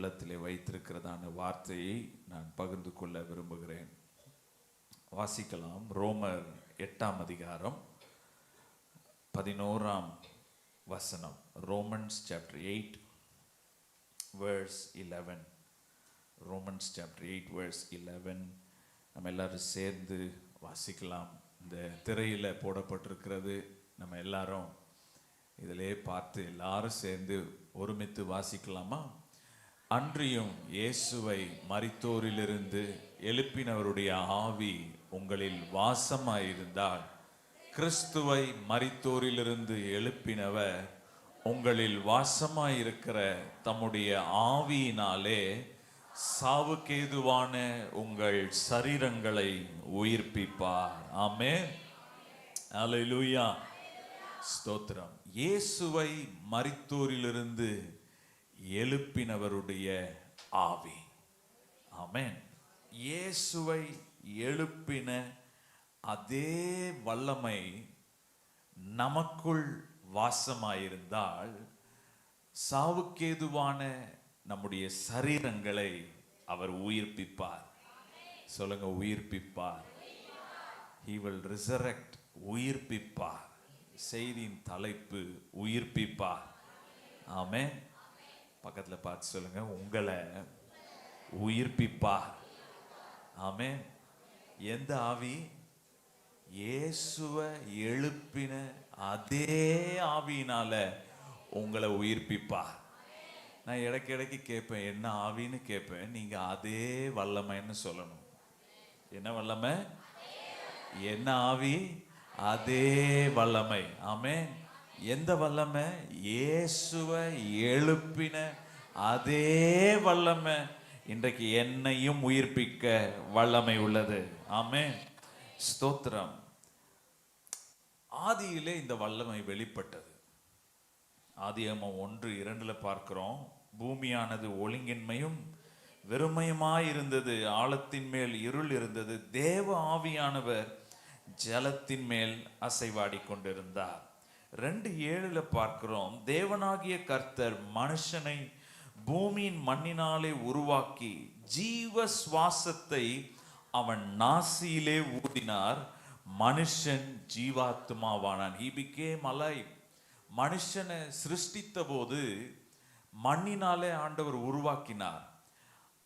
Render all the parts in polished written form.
உள்ளத்திலே வைத்திருக்கிறதான வார்த்தையை நான் பகிர்ந்து கொள்ள விரும்புகிறேன். வாசிக்கலாம். ரோமர் 8ஆம் அதிகாரம் 11ஆம் வசனம். Romans chapter 8 verse 11. Romans chapter 8 verse 11. நம்ம எல்லாரும் சேர்ந்து வாசிக்கலாம். இந்த திரையில் போடப்பட்டிருக்கிறது. நம்ம எல்லாரும் இதிலே பார்த்து எல்லாரும் சேர்ந்து ஒருமித்து வாசிக்கலாமா? அன்றியும் இயேசுவை மரித்தோரிலிருந்து எழுப்பினவருடைய ஆவி உங்களில் வாசமாயிருந்தால், கிறிஸ்துவை மரித்தோரிலிருந்து எழுப்பினவர் உங்களில் வாசமாயிருக்கிற தம்முடைய ஆவியினாலே சாவுக்கேதுவான உங்கள் சரீரங்களை உயிர்ப்பிப்பார். ஆமென். அல்லேலூயா. ஸ்தோத்திரம். இயேசுவை மரித்தோரிலிருந்து எழுப்பினவருடைய ஆவி. ஆமென். இயேசுவை எழுப்பின அதே வல்லமை நமக்குள் வாசமாயிருந்தால், சாவுக்கேதுவான நம்முடைய சரீரங்களை அவர் உயிர்ப்பிப்பார். சொல்லுங்க, உயிர்ப்பிப்பார். He will resurrect. உயிர்ப்பிப்பார். செய்தியின் தலைப்பு உயிர்ப்பிப்பார். ஆமென். பக்கத்துல பார்த்து சொல்லுங்க, உங்களை உயிர்ப்பிப்பார். ஆமென். எந்த ஆவி? இயேசுவை எழுப்பின அதே ஆவியினால உங்களை உயிர்ப்பிப்பார். நான் இடைக்கு கேட்பேன், என்ன ஆவின்னு கேட்பேன். நீங்க அதே வல்லமைன்னு சொல்லணும். என்ன வல்லமை? என்ன ஆவி? அதே வல்லமை. ஆமென். எந்த வல்லமை? இயேசுவை எழுப்பின அதே வல்லமை இன்றைக்கு என்னையும் உயிர்ப்பிக்க வல்லமை உள்ளது. ஆமென். ஸ்தோத்திரம். ஆதியிலே இந்த வல்லமை வெளிப்பட்டது. ஆதியாகமம் 1:2 பார்க்கிறோம். பூமியானது ஒழுங்கின்மையும் வெறுமையுமாயிருந்தது, ஆழத்தின் மேல் இருள் இருந்தது, தேவ ஆவியானவர் ஜலத்தின் மேல் அசைவாடி கொண்டிருந்தார். 2:7 பார்க்கிறோம். தேவனாகிய கர்த்தர் மனுஷனை பூமியின் மண்ணினாலே உருவாக்கி ஜீவ சுவாசத்தை அவன் நாசியிலே ஊதினார், மனுஷன் ஜீவாத்மாவானான். He became alive. மனுஷனை சிருஷ்டித்த போது மண்ணினாலே ஆண்டவர் உருவாக்கினார்.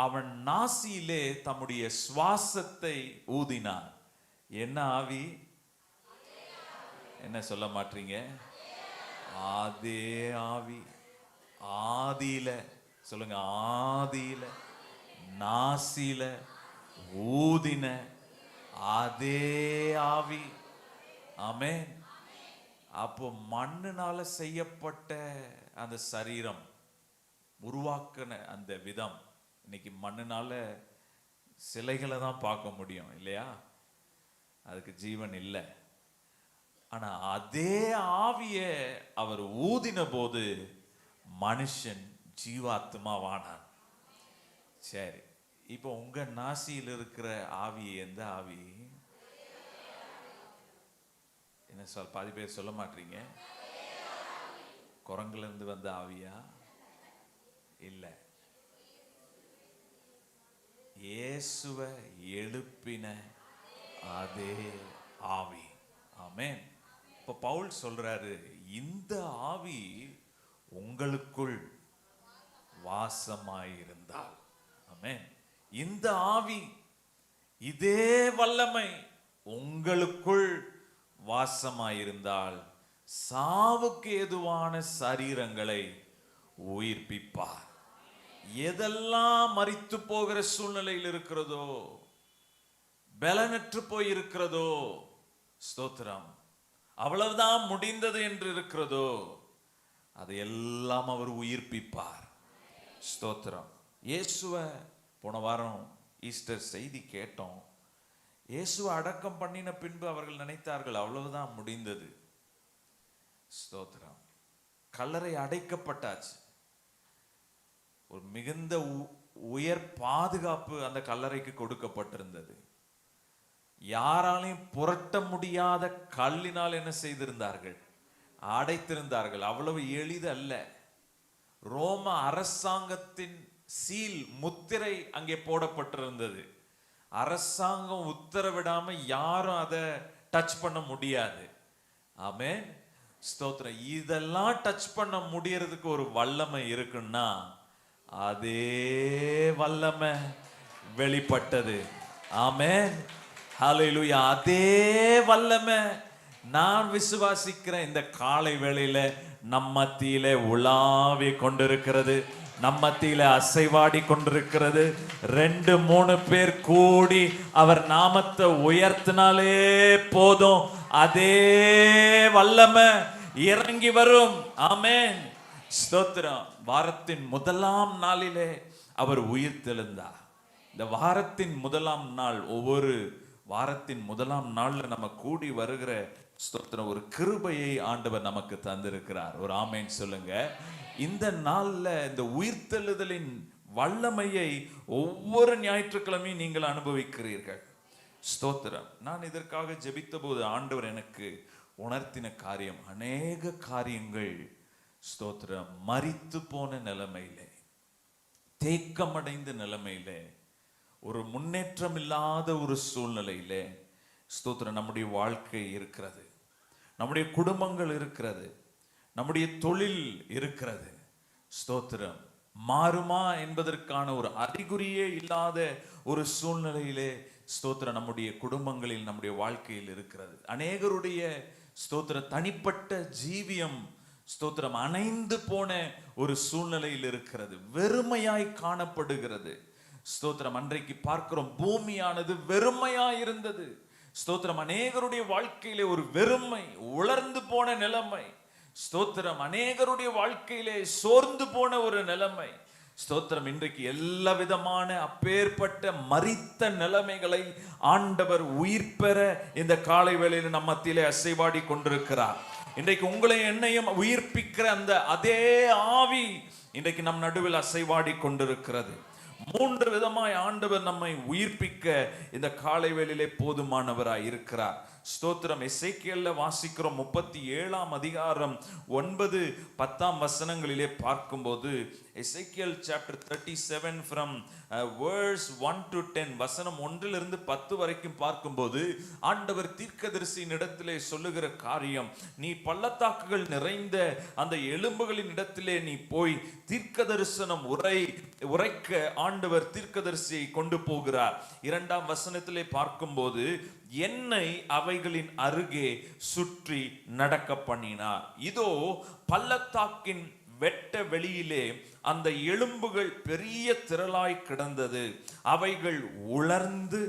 அவன் நாசியிலே தம்முடைய சுவாசத்தை ஊதினார். என்ன ஆவி? என்ன சொல்ல மாட்டீங்க? அதே ஆவி. ஆதியில சொல்லுங்க, ஆதியில நாசியில ஊதின அதே ஆவி. ஆமென். அப்போ மண்ணினால செய்யப்பட்ட அந்த சரீரம் உருவாக்கின அந்த விதம், இன்னைக்கு மண்ணினால சிலைகளை தான் பார்க்க முடியும் இல்லையா? அதுக்கு ஜீவன் இல்லை. ஆனா அதே ஆவிய அவர் ஊதின போது மனுஷன் ஜீவாத்மாவானான். சரி, இப்போ உங்க நாசியில் இருக்கிற ஆவி எந்த ஆவி? என்ன சொல்? பாதி பேர் சொல்ல மாட்டீங்க. குரங்குல இருந்து வந்த ஆவியா? இல்ல, இயேசுவை எழுப்பின அதே ஆவி. ஆமென். இப்ப பவுல் சொல்றாரு, இந்த ஆவி உங்களுக்குள் வாசமாயிருந்தால். ஆமென். இந்த ஆவி, இதே வல்லமை உங்களுக்குள் வாசமாயிருந்தால் சாவுக்கு ஏதுவான சரீரங்களை உயிர்ப்பிப்பார். எதெல்லாம் மரித்து போகிற சூழ்நிலையில் இருக்கிறதோ, பலனற்று போய் இருக்கிறதோ, ஸ்தோத்திரம், அவ்வளவுதான் முடிந்தது என்று இருக்கிறதோ, அதையெல்லாம் அவர் உயிர்ப்பிப்பார். ஸ்தோத்திரம். இயேசுவை போன வாரம் ஈஸ்டர் செய்தி கேட்டோம். இயேசுவை அடக்கம் பண்ணின பின்பு அவர்கள் நினைத்தார்கள் அவ்வளவுதான் முடிந்தது. ஸ்தோத்திரம். கல்லறை அடைக்கப்பட்டாச்சு. ஒரு மிகுந்த உயர் பாதுகாப்பு அந்த கல்லறைக்கு கொடுக்கப்பட்டிருந்தது. யாராலையும் புரட்ட முடியாத கல்லினால் என்ன செய்திருந்தார்கள்? அடைத்திருந்தார்கள். அவ்வளவு எளிது அல்ல. ரோம அரசாங்கத்தின் சீல் முத்திரை அங்கே போடப்பட்டிருந்தது. அரசாங்கம் உத்தரவிடாம யாரும் அதை டச் பண்ண முடியாது. ஆமென், ஸ்தோத்திரம். இதெல்லாம் டச் பண்ண முடியறதுக்கு ஒரு வல்லமை இருக்குன்னா அதே வல்லமை வெளிப்பட்டது. ஆமென், ஹல்லேலூயா. அதே வல்லமை நான் விசுவாசிக்கிறேன் இந்த காலை வேளையில நம்ம மத்தியிலே உலாவி கொண்டிருக்கிறது, நம்ம மத்தியில அசைவாடி கொண்டிருக்கிறது. 2-3 பேர் கூடி அவர் நாமத்தை உயர்த்தினாலே போதும், அதே வல்லமை இறங்கி வரும். ஆமென், ஸ்தோத்திரம். வாரத்தின் முதலாம் நாளிலே அவர் உயிர்த்தெழுந்தார். இந்த வாரத்தின் முதலாம் நாள், ஒவ்வொரு வாரத்தின் முதலாம் நாள்ல நம்ம கூடி வருகிற ஸ்தோத்திரம் ஒரு கிருபையை ஆண்டவர் நமக்கு தந்திருக்கிறார். ஒரு ஆமென் சொல்லுங்க. இந்த நாள்ல இந்த உயிர்த்தெழுதலின் வல்லமையை ஒவ்வொரு ஞாயிற்றுக்கிழமையும் நீங்கள் அனுபவிக்கிறீர்கள். ஸ்தோத்திரம். நான் இதற்காக ஜெபித்த போது ஆண்டவர் எனக்கு உணர்த்தின காரியம், அநேக காரியங்கள் ஸ்தோத்திரம் மரித்து போன நிலைமையிலே, தேக்கமடைந்த நிலைமையிலே, ஒரு முன்னேற்றம் இல்லாத ஒரு சூழ்நிலையிலே ஸ்தோத்திரம் நம்முடைய வாழ்க்கை இருக்கிறது, நம்முடைய குடும்பங்கள் இருக்கிறது, நம்முடைய தொழில் இருக்கிறது. ஸ்தோத்திரம். மாறுமா என்பதற்கான ஒரு அறிகுறியே இல்லாத ஒரு சூழ்நிலையிலே ஸ்தோத்திரம் நம்முடைய குடும்பங்களில், நம்முடைய வாழ்க்கையில் இருக்கிறது. அநேகருடைய ஸ்தோத்திர தனிப்பட்ட ஜீவியம் ஸ்தோத்திரம் அணைந்து போன ஒரு சூழ்நிலையில் இருக்கிறது, வெறுமையாய் காணப்படுகிறது. ஸ்தோத்திரம். அன்றைக்கு பார்க்கிறோம், பூமியானது வெறுமையாய் இருந்தது. ஸ்தோத்திரம். அநேகருடைய வாழ்க்கையிலே ஒரு வெறுமை, உலர்ந்து போன நிலைமை. ஸ்தோத்திரம். அநேகருடைய வாழ்க்கையிலே சோர்ந்து போன ஒரு நிலைமை. ஸ்தோத்திரம். இன்றைக்கு எல்லா விதமான அப்பேற்பட்ட மரித்த நிலைமைகளை ஆண்டவர் உயிர் பெற இந்த காலை வேளையில் நம்ம மத்தியிலே அசைவாடி கொண்டிருக்கிறார். இன்றைக்கு உங்களை என்னையும் உயிர்ப்பிக்கிற அந்த அதே ஆவி இன்றைக்கு நம் நடுவில் அசைவாடி கொண்டிருக்கிறது. 3 விதமாய் ஆண்டவர் நம்மை உயிர்ப்பிக்க இந்த காலை வேளையிலே போதுமானவராய் இருக்கிறார். ஸ்தோத்திரம். எசேக்கியேல்ல வாசிக்கிறோம் 37ஆம் அதிகாரம் 9-10 வசனங்களிலே பார்க்கும்போது, எசேக்கியேல் சாப்டர் 37 from verse 1 to 10, வசனம் 1 - 10 வரைக்கும் பார்க்கும்போது ஆண்டவர் தீர்க்கதரிசியின் இடத்திலே சொல்லுகிற காரியம், நீ பள்ளத்தாக்குகள் நிறைந்த அந்த எலும்புகளின் இடத்திலே நீ போய் தீர்க்க தரிசனம் உரைக்க ஆண்டவர் தீர்க்கதரிசியை கொண்டு போகிறார். 2ஆம் வசனத்திலே பார்க்கும்போது, என்னை அவைகளின் அருகே சுற்றி நடக்க பண்ணினார். இதோ பள்ளத்தாக்கின் வெட்ட வெளியிலே அந்த எலும்புகள் பெரிய திரளாய் கிடந்தது, அவைகள் உலர்ந்து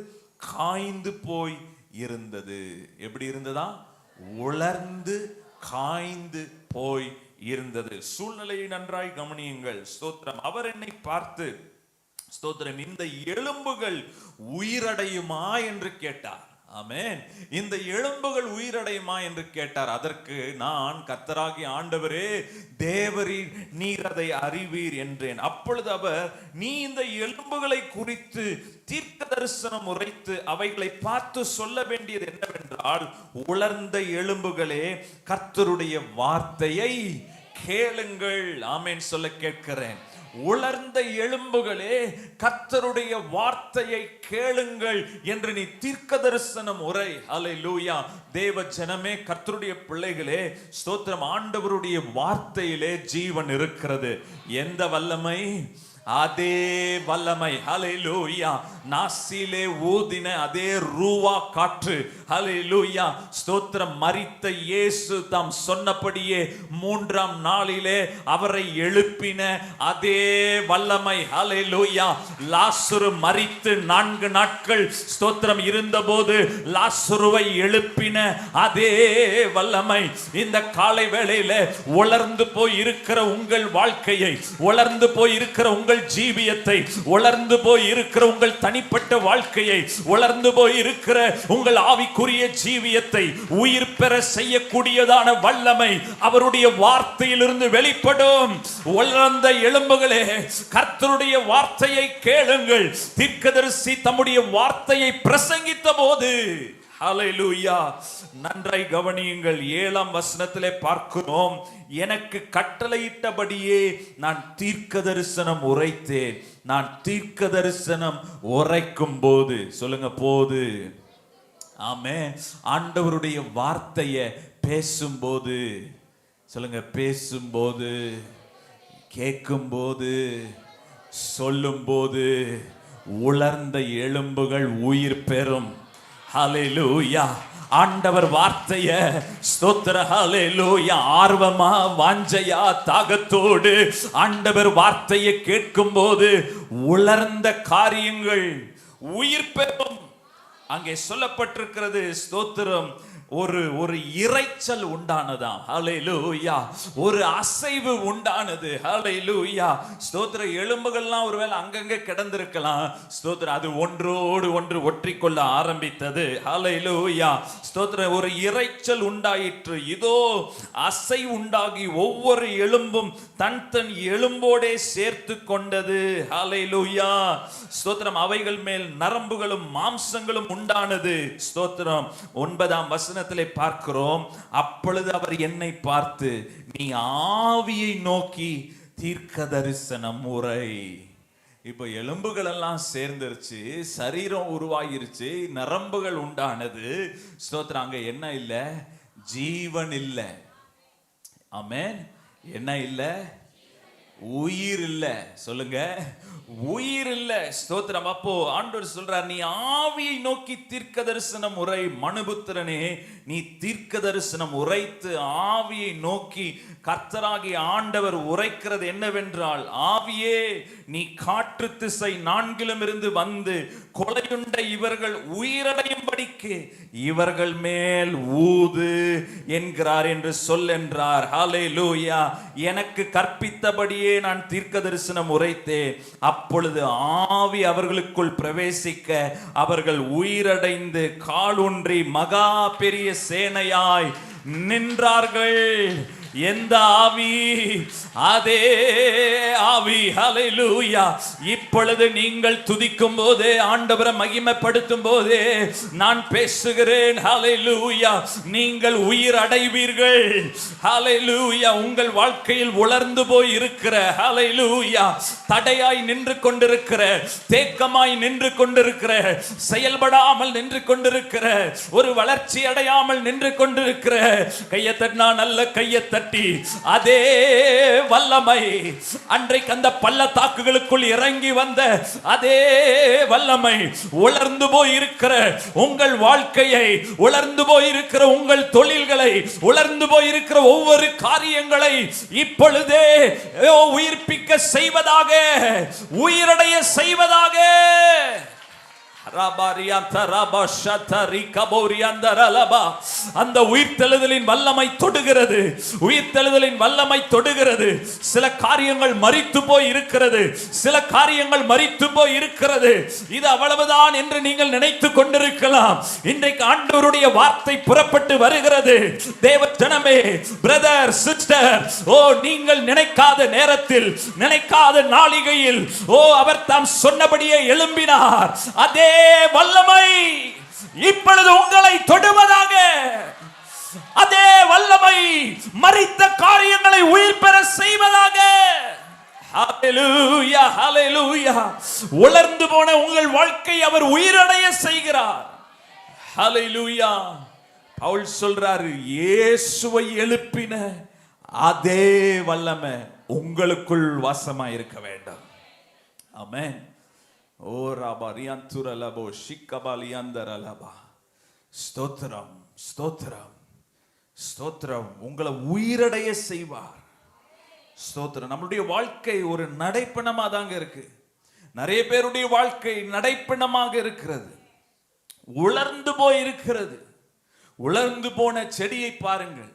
காய்ந்து போய் இருந்தது. எப்படி இருந்ததா? உலர்ந்து காய்ந்து போய் இருந்தது. சூழ்நிலையை நன்றாய் கவனியுங்கள். ஸ்தோத்திரம். அவர் என்னை பார்த்து, ஸ்தோத்திரம், இந்த எலும்புகள் உயிரடையுமா என்று கேட்டார். ஆமென். இந்த எலும்புகள் உயிரடையுமா என்று கேட்டார். அதற்கு நான், கர்த்தராகிய ஆண்டவரே தேவரீர், நீர் அதை அறிவீர் என்றேன். அப்பொழுது அவர், நீ இந்த எலும்புகளை குறித்து தீர்க்க தரிசனம் உரைத்து அவைகளை பார்த்து சொல்ல வேண்டியது என்னவென்றால், உலர்ந்த எலும்புகளே கர்த்தருடைய வார்த்தையை கேளுங்கள். ஆமென் சொல்ல கேட்கிறேன். உலர்ந்த எலும்புகளே கர்த்தருடைய வார்த்தையை கேளுங்கள் என்று நீ தீர்க்க தரிசனம் உரை. அல்லேலூயா. தேவ ஜனமே, கர்த்தருடைய பிள்ளைகளே, ஸ்தோத்திரம். ஆண்டவருடைய வார்த்தையிலே ஜீவன் இருக்கிறது. எந்த வல்லமை? அதே வல்லமை. ஹல்லேலூயா. நாசிலே ஊதின அதே ரூவா காற்று. ஹல்லேலூயா. ஸ்தோத்திரம். மரித்த இயேசு தாம் சொன்னபடியே 3ஆம் நாளிலே அவரை எழுப்பின அதே வல்லமை. ஹல்லேலூயா. லாசரு மரித்து 4 நாட்கள் ஸ்தோத்திரம் இருந்தபோது லாசருவை எழுப்பின அதே வல்லமை இந்த காலை வேளையில உலர்ந்து போய் இருக்கிற உங்கள் வாழ்க்கையை, உலர்ந்து போய் இருக்கிற உங்கள் ஜீவியத்தை, உலர்ந்து போய் இருக்கிற உங்கள் தனிப்பட்ட வாழ்க்கையை, உலர்ந்து போய் இருக்கிற உங்கள் ஆவிக்குரிய ஜீவியத்தை உயிர் பெற செய்யக்கூடியதான வல்லமை அவருடைய வார்த்தையிலிருந்து வெளிப்படும். உலர்ந்த எலும்புகளே கர்த்தருடைய வார்த்தையை கேளுங்கள். தீர்க்கதரிசி தம்முடைய வார்த்தையை பிரசங்கித்த போது, ஹல்லேலூயா. நன்றாய் கவனியுங்கள். 7ஆம் வசனத்திலே பார்க்கிறோம், எனக்கு கட்டளையிட்டபடியே நான் தீர்க்க தரிசனம் உரைத்தேன். நான் தீர்க்க தரிசனம் உரைக்கும் போது, சொல்லுங்க, போது. ஆமென். ஆண்டவருடைய வார்த்தையை பேசும்போது, சொல்லுங்க, பேசும்போது, கேட்கும்போது, சொல்லும்போது உலர்ந்த எலும்புகள் உயிர் பெறும். ஹல்லேலூயா. ஆண்டவர் வார்த்தைய, ஸ்தோத்திர, ஹல்லேலூயா, ஆர்வமா, வாஞ்சையா, தாகத்தோடு ஆண்டவர் வார்த்தையை கேட்கும் போது உலர்ந்த காரியங்கள் உயிர் பெறும். அங்கே சொல்லப்பட்டிருக்கிறது, ஸ்தோத்திரம், ஒரு இரைச்சல் உண்டானதா. ஹல்லேலூயா. ஒரு அசைவு உண்டானது. ஹல்லேலூயா. ஸ்தோத்திர. எலும்புகள்லாம் ஒருவேளை அங்கங்க கிடந்திருக்கலாம். ஸ்தோத்திர. அது ஒன்றோடு ஒன்று ஒற்றிக்கொள்ள ஆரம்பித்தது. ஹல்லேலூயா. ஸ்தோத்திர. ஒரு இரைச்சல் உண்டாயிற்று. இதோ அசை உண்டாகி ஒவ்வொரு எலும்பும் தன் தன் எலும்போடே சேர்த்து கொண்டது. ஹல்லேலூயா. ஸ்தோத்திரம். அவைகள் மேல் நரம்புகளும் மாம்சங்களும் உண்டானது. ஸ்தோத்திரம். 9ஆம் வசனத்திலே பார்க்கிறோம், அப்பொழுது அவர் என்னை பார்த்து, நீ ஆவியை நோக்கி தீர்க்க தரிசனம் உரை. இப்போ எலும்புகள் எல்லாம் சேர்ந்துருச்சு, சரீரம் உருவாகிருச்சு, நரம்புகள் உண்டானது. ஸ்தோத்திரம். அங்க என்ன இல்ல? ஜீவன் இல்ல. ஆமென். என்ன இல்ல? உயிர் இல்ல. சொல்லுங்க, உயிர் இல்ல. ஸ்தோத்திரம். அப்போ ஆண்டவர் சொல்றார், நீ ஆவியை நோக்கி தீர்க்க தரிசனம் உரை. மனுபுத்திரனே, நீ தீர்க்க தரிசனம் உரைத்து ஆவியை நோக்கி கர்த்தராகிய ஆண்டவர் உரைக்கிறது என்னவென்றால், ஆவியே, நீ காற்று திசை 4லும் இருந்து வந்து கொலையுண்ட இவர்கள் உயிரடையும்படிக்கு இவர்கள் மேல் ஊது என்கிறார் என்று சொல்லென்றார். ஹல்லேலூயா. எனக்கு கற்பித்தபடியே நான் தீர்க்க தரிசனம் உரைத்தேன். அப்பொழுது ஆவி அவர்களுக்குள் பிரவேசிக்க அவர்கள் உயிரடைந்து காலூன்றி மகா பெரிய சேனையாய் நின்றார்கள். எந்த ஆவி? அதே ஆவி. ஹல்லேலூயா. இப்பொழுது நீங்கள் துதிக்கும் போதே, ஆண்டவரை மகிமைப்படுத்தும் போதே நான் பேசுகிறேன். ஹல்லேலூயா. நீங்கள் உயிர் அடைவீர்கள். ஹல்லேலூயா. உங்கள் வாழ்க்கையில் உலர்ந்து போய் இருக்கிற, ஹல்லேலூயா, தடையாய் நின்று கொண்டிருக்கிற, தேக்கமாய் நின்று கொண்டிருக்கிற, செயல்படாமல் நின்று கொண்டிருக்கிற, ஒரு வளர்ச்சி அடையாமல் நின்று கொண்டிருக்கிற, கையை தட்டினா நல்ல கையை தட்டி, அதே வல்லமை, அன்றைக்கு அந்த பள்ளத்தாக்குகளுக்குள் இறங்கி வந்த அதே வல்லமை, உலர்ந்து போய் இருக்கிற உங்கள் வாழ்க்கையை, உலர்ந்து போய் இருக்கிற உங்கள் தொழில்களை, உலர்ந்து போய் இருக்கிற ஒவ்வொரு காரியங்களை இப்பொழுதே உயிர்ப்பிக்க செய்வதாக, உயிரடைய செய்வதாக. அந்த உயிர்த்தெழுதலின் வல்லமை தொடுகிறது. உயிர்த்தெழுதலின் வல்லமை தொடுகிறது. சில காரியங்கள் மரித்து போய் இருக்கிறது. சில காரியங்கள் மரித்து போய் இருக்கிறது. இது அவ்வளவுதான் என்று நீங்கள் நினைத்துக் கொண்டிருக்கலாம். இன்றைக்கு ஆண்டவருடைய வார்த்தை புறப்பட்டு வருகிறது. தேவ ஜனமே, பிரதர், சிஸ்டர், நீங்கள் நினைக்காத நேரத்தில், நினைக்காத நாளிகையில் அவர் தாம் சொன்னபடியே எழும்பினார். அதே வல்லமை இப்பொழுது உங்களை தொடுவதாக. அதே வல்லமை மரித்த காரியங்களை உயிர் பெற செய்வதாக. ஹல்லேலூயா, ஹல்லேலூயா. உலர்ந்து போன உங்கள் வாழ்க்கை அவர் உயிரடைய செய்கிறார். ஹல்லேலூயா. பவுல் சொல்றாரு, இயேசுவை எழுப்பின அதே வல்லமை உங்களுக்குள் வாசமா இருக்க வேண்டும். ஆமென். ஓ ராபா ரியாந்துரலபோ ஷிக்கபாலியந்தரலபா. ஸ்தோத்திரம், ஸ்தோத்திரம், ஸ்தோத்திரம். உங்களை உயிரடைய செய்வார். ஸ்தோத்திரம். நம்மளுடைய வாழ்க்கை ஒரு நடைப்பணமா தாங்க இருக்கு. நிறைய பேருடைய வாழ்க்கை நடைப்பணமாக இருக்கிறது, உலர்ந்து போய் இருக்கிறது. உலர்ந்து போன செடியை பாருங்கள்,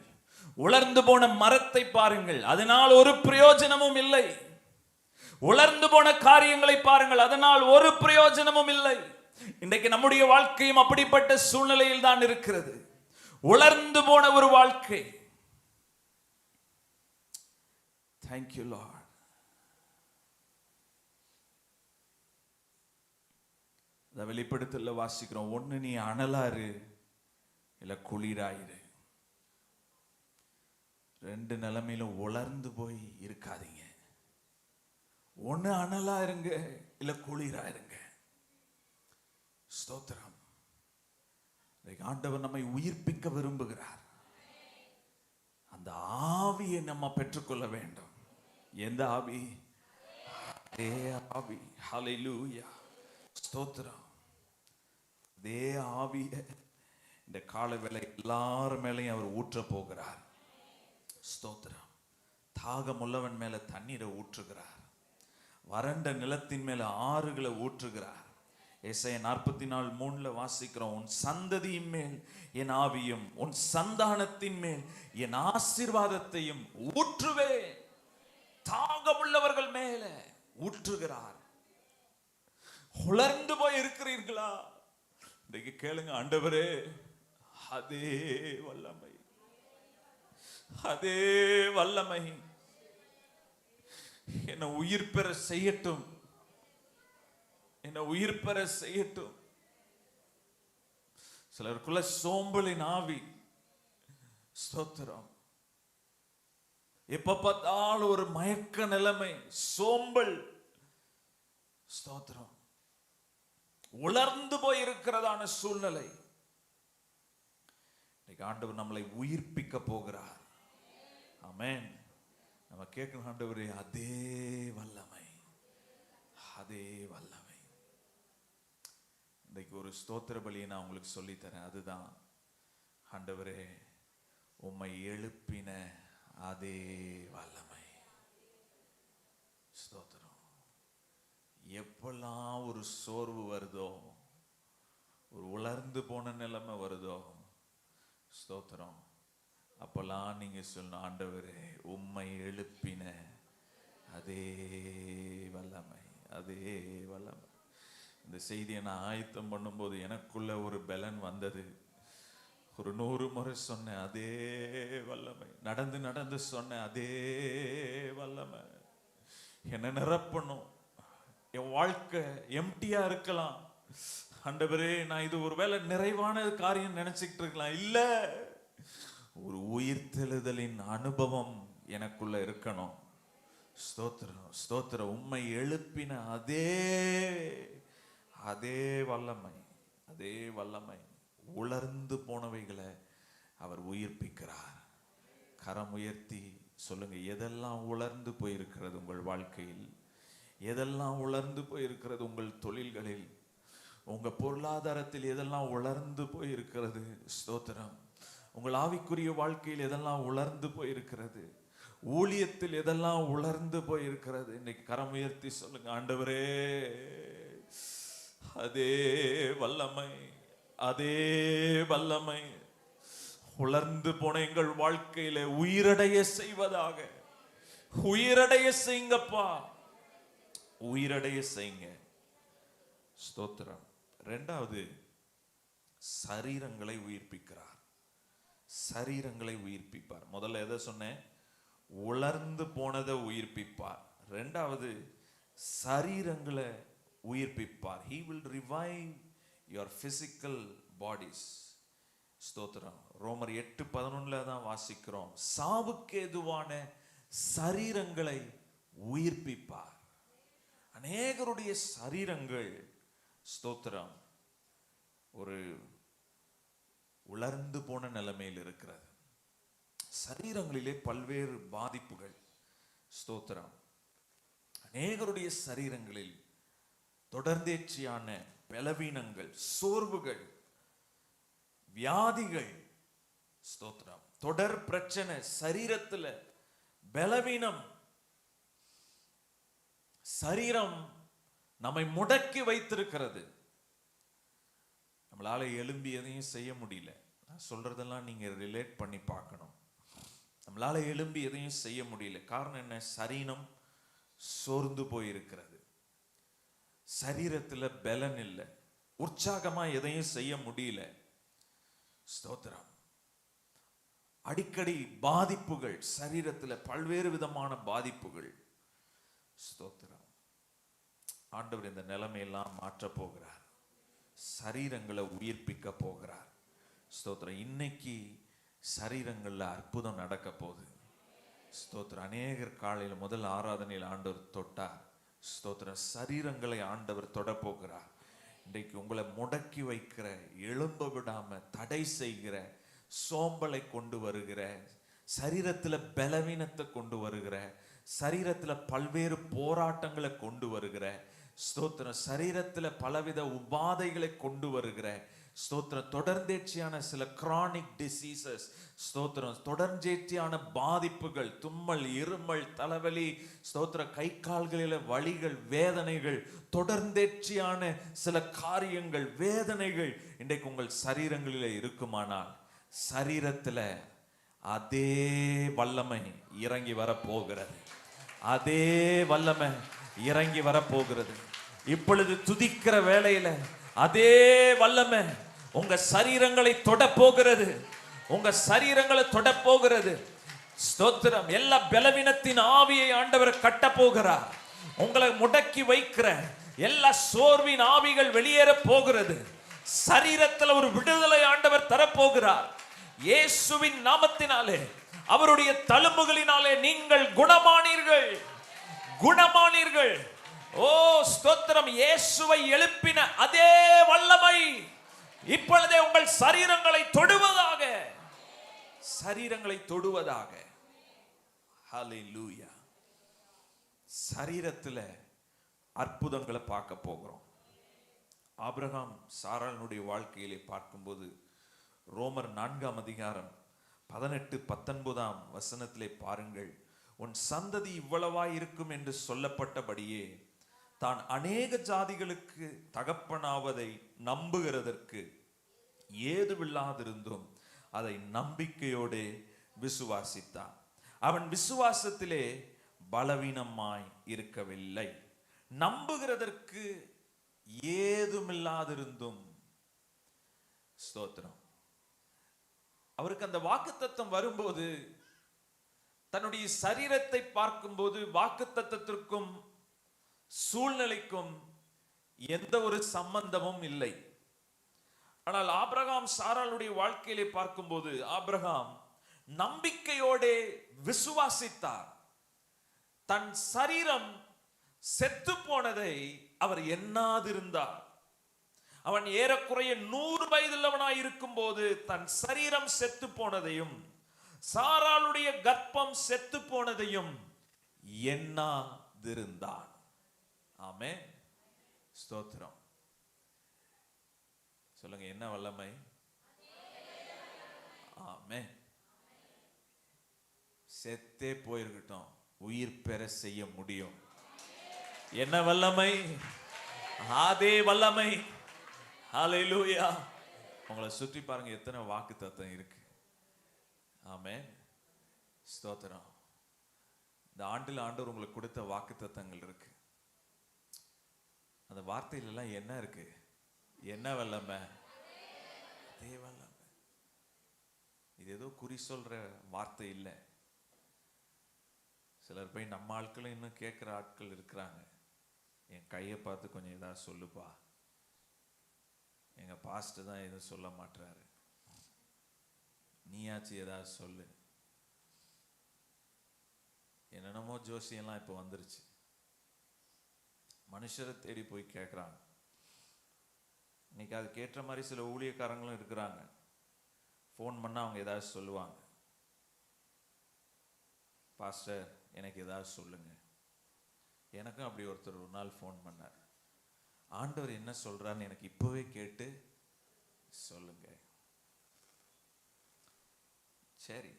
உலர்ந்து போன மரத்தை பாருங்கள், அதனால் ஒரு பிரயோஜனமும் இல்லை. உலர்ந்து போன காரியங்களை பாருங்கள், அதனால் ஒரு பிரயோஜனமும் இல்லை. இன்றைக்கு நம்முடைய வாழ்க்கையும் அப்படிப்பட்ட சூழ்நிலையில் தான் இருக்கிறது. உலர்ந்து போன ஒரு வாழ்க்கை. Thank you Lord. வெளிப்படுத்தல வாசிக்கிறோம், ஒன்னு நீ அனலாரு, இல்ல குளிராயிரு. ரெண்டு நிலைமையிலும் உலர்ந்து போய் இருக்காதீங்க. ஒண்ணு அனலா இருங்க, இல்ல குளிரா இருங்க. ஸ்தோத்திரம். ஆண்டவர் நம்மை உயிர்ப்பிக்க விரும்புகிறார். அந்த ஆவியை நம்ம பெற்றுக்கொள்ள வேண்டும். எந்த ஆவி? அதே ஆவி. ஹல்லேலூயா, ஸ்தோத்திரம். அதே ஆவியை இந்த கால வேளை எல்லார் மேலையும் அவர் ஊற்ற போகிறார். ஸ்தோத்திரம். தாகம் உள்ளவன் மேல தண்ணீரை ஊற்றுகிறார். வறண்ட நிலத்தின் மேல ஆறுகளை ஊற்றுகிறார். ஏசாயா 44:3 வாசிக்கிறோம், உன் சந்ததியின் மேல் என் ஆவியும் உன் சந்தானத்தின் மேல் என் ஆசீர்வாதத்தையும் ஊற்றுவேன். தாகமுள்ளவர்கள் மேல ஊற்றுகிறார். உலர்ந்து போய் இருக்கிறீர்களா? இன்றைக்கு கேளுங்க, ஆண்டவரே அதே வல்லமை, அதே வல்லமை என்னை உயிர் பெற செய்யட்டும், என்னை உயிர் பெற செய்யட்டும். சிலருக்குள்ள சோம்பலின் ஆவி. ஸ்தோத்திரம். எப்ப பார்த்தாலும் ஒரு மயக்க நிலைமை, சோம்பல். ஸ்தோத்திரம். உலர்ந்து போய் இருக்கிறதான சூழ்நிலை. ஆண்டவர் நம்மளை உயிர்ப்பிக்க போகிறார். ஆமென். நம்ம கேட்கணும், ஆண்டவரே அதே வல்லமை, அதே வல்லமை. இன்றைக்கு ஒரு ஸ்தோத்திர பலியை நான் உங்களுக்கு சொல்லித்தரேன். அதுதான், ஆண்டவரே உம்மை எழுப்பின அதே வல்லமை. ஸ்தோத்திரம். எப்பெல்லாம் ஒரு சோர்வு வருதோ, ஒரு உலர்ந்து போன நிலைமை வருதோ, ஸ்தோத்திரம், அப்பெல்லாம் நீங்க சொல்லணும், ஆண்டவரே உம்மை எழுப்பின அதே வல்லமை, அதே வல்லமை. இந்த செய்தியை நான் ஆயத்தம் பண்ணும்போது எனக்குள்ள ஒரு பலன் வந்தது. ஒரு 100 முறை சொன்னேன், அதே வல்லமை. நடந்து நடந்து சொன்னேன், அதே வல்லமை என்ன நிரப்பணும். என் வாழ்க்கை எம்டியா இருக்கலாம், ஆண்டவரே நான் இது ஒருவேளை நிறைவான காரியம் நினைச்சுக்கிட்டு இருக்கலாம். இல்ல, ஒரு உயிர்த்தெழுதலின் அனுபவம் எனக்குள்ள இருக்கணும். ஸ்தோத்திரம், ஸ்தோத்திரம். உம்மை எழுப்பின அதே அதே வல்லமை, அதே வல்லமை. உலர்ந்து போனவைகளை அவர் உயிர்ப்பிக்கிறார். கரம் உயர்த்தி சொல்லுங்க, எதெல்லாம் உலர்ந்து போயிருக்கிறது உங்கள் வாழ்க்கையில்? எதெல்லாம் உலர்ந்து போயிருக்கிறது உங்கள் தொழில்களில்? உங்க பொருளாதாரத்தில் எதெல்லாம் உலர்ந்து போயிருக்கிறது? ஸ்தோத்திரம். உங்கள் ஆவிக்குரிய வாழ்க்கையில் எதெல்லாம் உலர்ந்து போயிருக்கிறது? ஊழியத்தில் எதெல்லாம் உலர்ந்து போயிருக்கிறது? இன்னைக்கு கரம் உயர்த்தி சொல்லுங்க, ஆண்டவரே அதே வல்லமை, அதே வல்லமை உலர்ந்து போன எங்கள் வாழ்க்கையில உயிரடைய செய்வதாக. உயிரடைய செய்யுங்கப்பா, உயிரடைய செய்யுங்க. ஸ்தோத்திரம். இரண்டாவது, சரீரங்களை உயிர்ப்பிக்கிறார். சரீரங்களை உயிர்ப்பிப்பார். முதல்ல எதை சொன்னேன்? உலர்ந்து போனதை உயிர்ப்பிப்பார். இரண்டாவது, சரீரங்களை உயிர்ப்பிப்பார். He will revive your physical bodies. ஸ்தோத்திரம். ரோமர் 8:11 தான் வாசிக்கிறோம், சாவுக்கு ஏதுவான சரீரங்களை உயிர்ப்பிப்பார். அநேகருடைய சரீரங்கள், ஸ்தோத்திரம், ஒரு உலர்ந்து போன நிலைமையில் இருக்கிறது. சரீரங்களிலே பல்வேறு பாதிப்புகள். ஸ்தோத்திரம். அநேகருடைய சரீரங்களில் தொடர்ந்தேர்ச்சியான பலவீனங்கள், சோர்வுகள், வியாதிகள். ஸ்தோத்திரம். தொடர் பிரச்சனை, சரீரத்துல பலவீனம். சரீரம் நம்மை முடக்கி வைத்திருக்கிறது. நம்மளால எழும்பி எதையும் செய்ய முடியல. நான் சொல்றதெல்லாம் நீங்க ரிலேட் பண்ணி பார்க்கணும். நம்மளால எழும்பி எதையும் செய்ய முடியல. காரணம் என்ன? சரீரம் சோர்ந்து போயிருக்கிறது. சரீரத்துல பலன் இல்லை. உற்சாகமா எதையும் செய்ய முடியல. ஸ்தோத்திரம். அடிக்கடி பாதிப்புகள், சரீரத்துல பல்வேறு விதமான பாதிப்புகள். ஸ்தோத்திரம். ஆண்டவர் இந்த நிலைமையெல்லாம் மாற்ற போகிறார். சரீரங்களை உயிர்ப்பிக்க போகிறார். ஸ்தோத்திரம். இன்னைக்கு சரீரங்கள்ல அற்புதம் நடக்க போகுது. ஸ்தோத்திரம். அநேகர் காலையில் முதல் ஆராதனையில் ஆண்டவர் தொட்டார். ஸ்தோத்திரம். சரீரங்களை ஆண்டவர் தொட போகிறார். இன்றைக்கு உங்களை முடக்கி வைக்கிற, எழும்ப விடாம தடை செய்கிற, சோம்பலை கொண்டு வருகிற, சரீரத்துல பலவீனத்தை கொண்டு வருகிற, சரீரத்துல பல்வேறு போராட்டங்களை கொண்டு வருகிற, ஸ்தோத்திரம், சரீரத்துல பலவித உபாதைகளை கொண்டு வருகிற, ஸ்தோத்திரம், தொடர்ந்தேர்ச்சியான சில கிரானிக் டிசீசஸ், ஸ்தோத்திரம், தொடர்ந்தேர்ச்சியான பாதிப்புகள், தும்மல், இருமல், தலைவலி, ஸ்தோத்திரம், கை கால்களில வலிகள், வேதனைகள், தொடர்ந்தேர்ச்சியான சில காரியங்கள், வேதனைகள் இன்றைக்கு உங்கள் சரீரங்களில இருக்குமானால், சரீரத்துல அதே வல்லமை இறங்கி வரப்போகிறது. அதே வல்லமை இறங்கி வரப்போகிறது. இப்பொழுது துதிக்கிற வேளையில அதே வல்லமை உங்க சரீரங்களை தொட போகிறது. உங்க சரீரங்களை தொட போகிறது. ஸ்தோத்திரம். எல்லா பலவீனத்தின் ஆவியை ஆண்டவர் கட்ட போகிறார். உங்களை முடக்கி வைக்கிற எல்லா சோர்வின் ஆவிகள் வெளியேற போகிறது. சரீரத்தில் ஒரு விடுதலை ஆண்டவர் தரப்போகிறார். இயேசுவின் நாமத்தினாலே, அவருடைய தழும்புகளினாலே நீங்கள் குணமானீர்கள். குணமானீர்கள். ஓ ஸ்தோத்திரம். இயேசுவை எழுப்பின அதே வல்லமை இப்பொழுதே உங்கள் சரீரங்களை தொடுவதாக. சரீரங்களை தொடுவதாக. ஹல்லேலூயா. சரீரத்துல அற்புதங்களை பார்க்க போகிறோம். ஆபிரகாம் சாராளுடைய வாழ்க்கையிலே பார்க்கும்போது ரோமர் 4ஆம் அதிகாரம் 18-19 வசனத்திலே பாருங்கள். உன் சந்ததி இவ்வளவாய் இருக்கும் என்று சொல்லப்பட்டபடியே தான் அநேக ஜாதிகளுக்கு தகப்பனாவதை நம்புகிறதற்கு ஏதுவில்லாதிருந்தும் அதை நம்பிக்கையோடு விசுவாசித்தான். அவன் விசுவாசத்திலே பலவீனமாய் இருக்கவில்லை. நம்புகிறதற்கு ஏதுமில்லாதிருந்தும், ஸ்தோத்திரம், அவருக்கு அந்த வாக்குத்தத்தம் வரும்போது தன்னுடைய சரீரத்தை பார்க்கும்போது வாக்குத்தத்தத்திற்கும் சூழ்நிலைக்கும் எந்த ஒரு சம்பந்தமும் இல்லை. ஆனால் ஆபிரகாம் சாராளுடைய வாழ்க்கையிலே பார்க்கும்போது ஆபிரகாம் நம்பிக்கையோடு விசுவாசித்தார். தன் சரீரம் செத்து போனதை அவர் எண்ணாதிருந்தார். அவன் ஏறக்குறைய 100 வயதுள்ளவனாய் இருக்கும் போது தன் சரீரம் செத்து போனதையும் சாராளுடைய கர்ப்பம் செத்து போனதையும் எண்ணாதிருந்தான். ஆமென். ஸ்தோத்திரம். சொல்லுங்க, என்ன வல்லமை? ஆமென். செத்தே போயிருக்கட்டும், உயிர் பெற செய்ய முடியும். என்ன வல்லமை? அதே வல்லமை. ஹல்லேலூயா. உங்களை சுற்றி பாருங்க, எத்தனை வாக்குத்தத்தம் இருக்கு. ஆமென். ஸ்தோத்திரம். இந்த ஆண்டில் ஆண்டவர் உங்களுக்கு கொடுத்த வாக்குத்தத்தங்கள் இருக்கு. அந்த வார்த்தையில எல்லாம் என்ன இருக்கு? என்ன வல்லமை? அதே வல்லமை. இது ஏதோ குறி சொல்ற வார்த்தை இல்லை. சிலர் போய் நம்ம ஆட்களும் இன்னும் கேட்கிற ஆட்கள் இருக்கிறாங்க. என் கையை பார்த்து கொஞ்சம் ஏதாவது சொல்லுப்பா, எங்க பாஸ்டர் தான் எதுவும் சொல்ல மாட்டாரு, நீயாச்சு ஏதாவது சொல்லு. என்னென்னமோ ஜோசியெல்லாம் இப்போ வந்துருச்சு. மனுஷரை தேடி போய் கேட்குறாங்க. இன்னைக்கு அது கேட்ட மாதிரி சில ஊழியக்காரங்களும் இருக்கிறாங்க. ஃபோன் பண்ணால் அவங்க ஏதாவது சொல்லுவாங்க, பாஸ்டர் எனக்கு ஏதாவது சொல்லுங்க. எனக்கும் அப்படி ஒருத்தர் ஒரு நாள் ஃபோன் பண்ணார். ஆண்டவர் என்ன சொல்றான்னு எனக்கு இப்பவே கேட்டு சொல்லுங்க. சரி,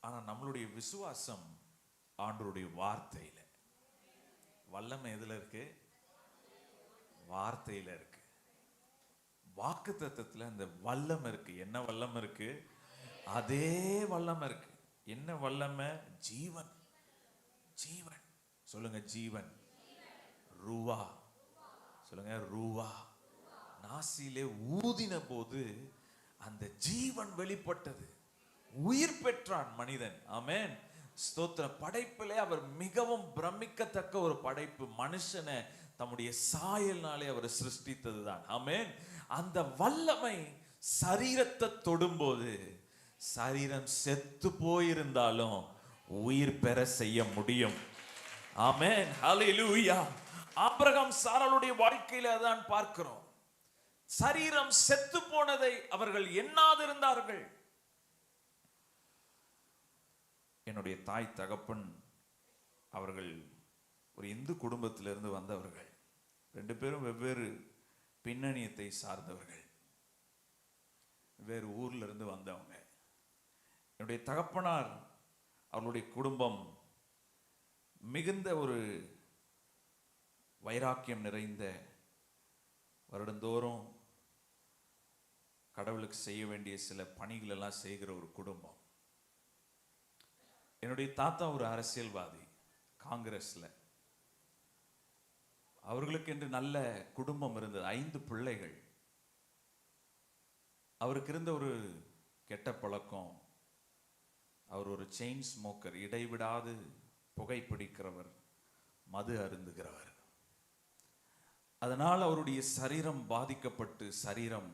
ஆனா நம்மளுடைய விசுவாசம் ஆண்டவருடைய வார்த்தையில. வல்லமை எதுல இருக்கு? வார்த்தையில இருக்கு. வாக்குத்தத்தத்துல அந்த வல்லமை இருக்கு. என்ன வல்லமை இருக்கு? அதே வல்லமை இருக்கு. என்ன வல்லமை? ஜீவன். ஜீவன். சொல்லுங்க, ஜீவன். ரூவா. சொல்லுங்க, ரூவா. நாசியிலே ஊதின போது அந்த ஜீவன் வெளிப்பட்டது. உயிர் பெற்றான் மனிதன். ஆமென். ஸ்தோத்திரம். படைப்பிலே அவர் மிகவும் பிரமிக்கத்தக்க ஒரு படைப்பு. மனுஷனை தம்முடைய சாயல்னாலே அவர் சிருஷ்டித்ததுதான். ஆமென். அந்த வல்லமை சரீரத்தை தொடும்போது சரீரம் செத்து போயிருந்தாலும் உயிர் பெற செய்ய முடியும். ஆமென். ஹல்லேலூயா. ஆபிரகாம் சாராளுடைய வாழ்க்கையில அதான் பார்க்கிறோம். சரீரம் செத்து போனதை அவர்கள் எண்ணாதிருந்தார்கள். என்னுடைய தாய் தகப்பன் அவர்கள் ஒரு இந்து குடும்பத்திலிருந்து வந்தவர்கள். 2 பேரும் வெவ்வேறு பின்னணியத்தை சார்ந்தவர்கள், வேறு ஊர்ல இருந்து வந்தவங்க. என்னுடைய தகப்பனார் அவர்களுடைய குடும்பம் மிகுந்த ஒரு வைராக்கியம் நிறைந்த, வருடந்தோறும் கடவுளுக்கு செய்ய வேண்டிய சில பணிகள் எல்லாம் செய்கிற ஒரு குடும்பம். என்னுடைய தாத்தா ஒரு அரசியல்வாதி, காங்கிரஸ்ல. அவர்களுக்கு என்று நல்ல குடும்பம் இருந்தது, 5 பிள்ளைகள். அவருக்கு இருந்த ஒரு கெட்ட பழக்கம், அவர் ஒரு செயின் ஸ்மோக்கர், இடைவிடாது புகைப்பிடிக்கிறவர், மது அருந்துகிறவர். அதனால் அவருடைய சரீரம் பாதிக்கப்பட்டு சரீரம்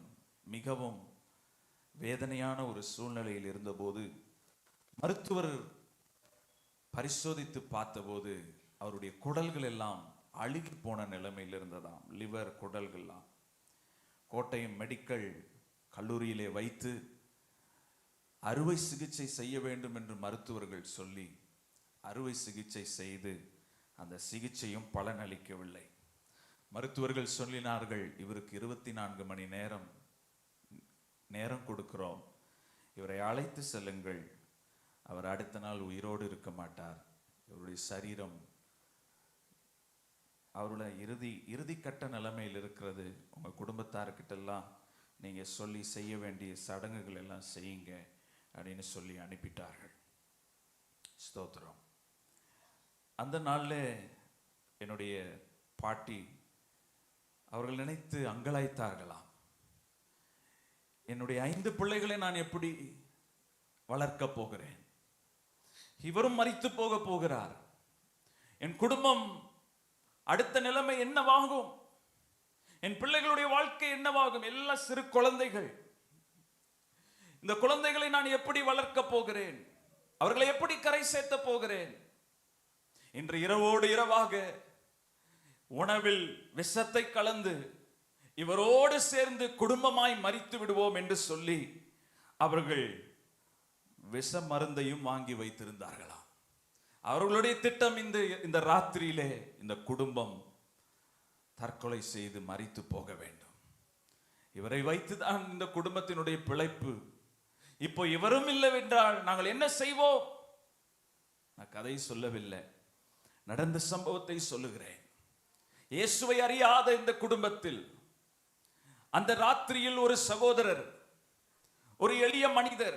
மிகவும் வேதனையான ஒரு சூழ்நிலையில் இருந்தபோது மருத்துவர் பரிசோதித்து பார்த்தபோது அவருடைய குடல்கள் எல்லாம் அழுகி போன நிலைமையில் இருந்ததாம். லிவர், குடல்கள்லாம். கோட்டயம் மெடிக்கல் கல்லூரியிலே வைத்து அறுவை சிகிச்சை செய்ய வேண்டும் என்று மருத்துவர்கள் சொல்லி அறுவை சிகிச்சை செய்து அந்த சிகிச்சையும் பலனளிக்கவில்லை. மருத்துவர்கள் சொல்லினார்கள், இவருக்கு 24 மணி நேரம் கொடுக்கிறோம், இவரை அழைத்து செல்லுங்கள், அவர் அடுத்த நாள் உயிரோடு இருக்க மாட்டார், இவருடைய சரீரம் அவருடைய இறுதி கட்ட நிலைமையில் இருக்கிறது, உங்க குடும்பத்தார்கிட்டெல்லாம் நீங்க சொல்லி செய்ய வேண்டிய சடங்குகள் எல்லாம் செய்யுங்க அப்படின்னு சொல்லி அனுப்பிட்டார்கள். ஸ்தோத்திரம். அந்த நாளில் என்னுடைய பாட்டி அவர்கள் நினைத்து அங்கலாய்த்தார்களாம், என்னுடைய 5 பிள்ளைகளை நான் எப்படி வளர்க்க போகிறேன், இவரும் மரித்து போக போகிறார், என் குடும்பம் அடுத்த நிலைமை என்னவாகும், என் பிள்ளைகளுடைய வாழ்க்கை என்னவாகும், எல்லாம் சிறு குழந்தைகள், இந்த குழந்தைகளை நான் எப்படி வளர்க்க போகிறேன், அவர்களை எப்படி கரை சேர்த்த போகிறேன், இன்று இரவோடு இரவாக உணவில் விஷத்தை கலந்து இவரோடு சேர்ந்து குடும்பமாய் மரித்து விடுவோம் என்று சொல்லி அவர்கள் விஷ மருந்தையும் வாங்கி வைத்திருந்தார்களாம். அவர்களுடைய திட்டம் இந்த ராத்திரியிலே இந்த குடும்பம் தற்கொலை செய்து மரித்து போக வேண்டும். இவரை வைத்துதான் இந்த குடும்பத்தினுடைய பிழைப்பு. இப்போ இவரும் இல்லை என்றால் நாங்கள் என்ன செய்வோம்? நான் கதை சொல்லவில்லை, நடந்த சம்பவத்தை சொல்லுகிறேன். இயேசுவை அறியாத இந்த குடும்பத்தில் அந்த ராத்திரியில் ஒரு சகோதரர், ஒரு எளிய மனிதர்,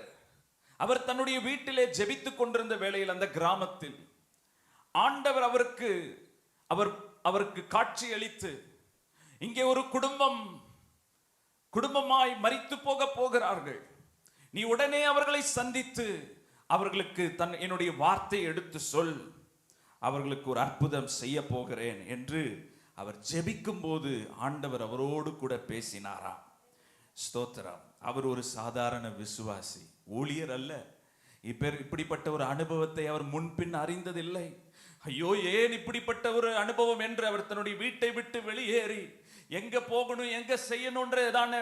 அவர் தன்னுடைய வீட்டிலே ஜெபித்துக் கொண்டிருந்த வேளையில் அந்த கிராமத்தில் ஆண்டவர் அவருக்கு காட்சி அளித்து, இங்கே ஒரு குடும்பமாய் மரித்து போக போகிறார்கள், நீ உடனே அவர்களை சந்தித்து அவர்களுக்கு என்னுடைய வார்த்தை எடுத்து சொல், அவர்களுக்கு ஒரு அற்புதம் செய்ய போகிறேன் என்று அவர் ஜெபிக்கும் போது ஆண்டவர் அவரோடு கூட பேசினாராம். ஸ்தோத்திரம். அவர் ஒரு சாதாரண விசுவாசி, ஊழியர் அல்ல. இப்படிப்பட்ட ஒரு அனுபவத்தை அவர் முன்பின் அறிந்ததில்லை. ஐயோ, ஏன் இப்படிப்பட்ட ஒரு அனுபவம் என்று அவர் தன்னுடைய வீட்டை விட்டு வெளியேறி எங்க போகணும், எங்க செய்யணும்ன்றதான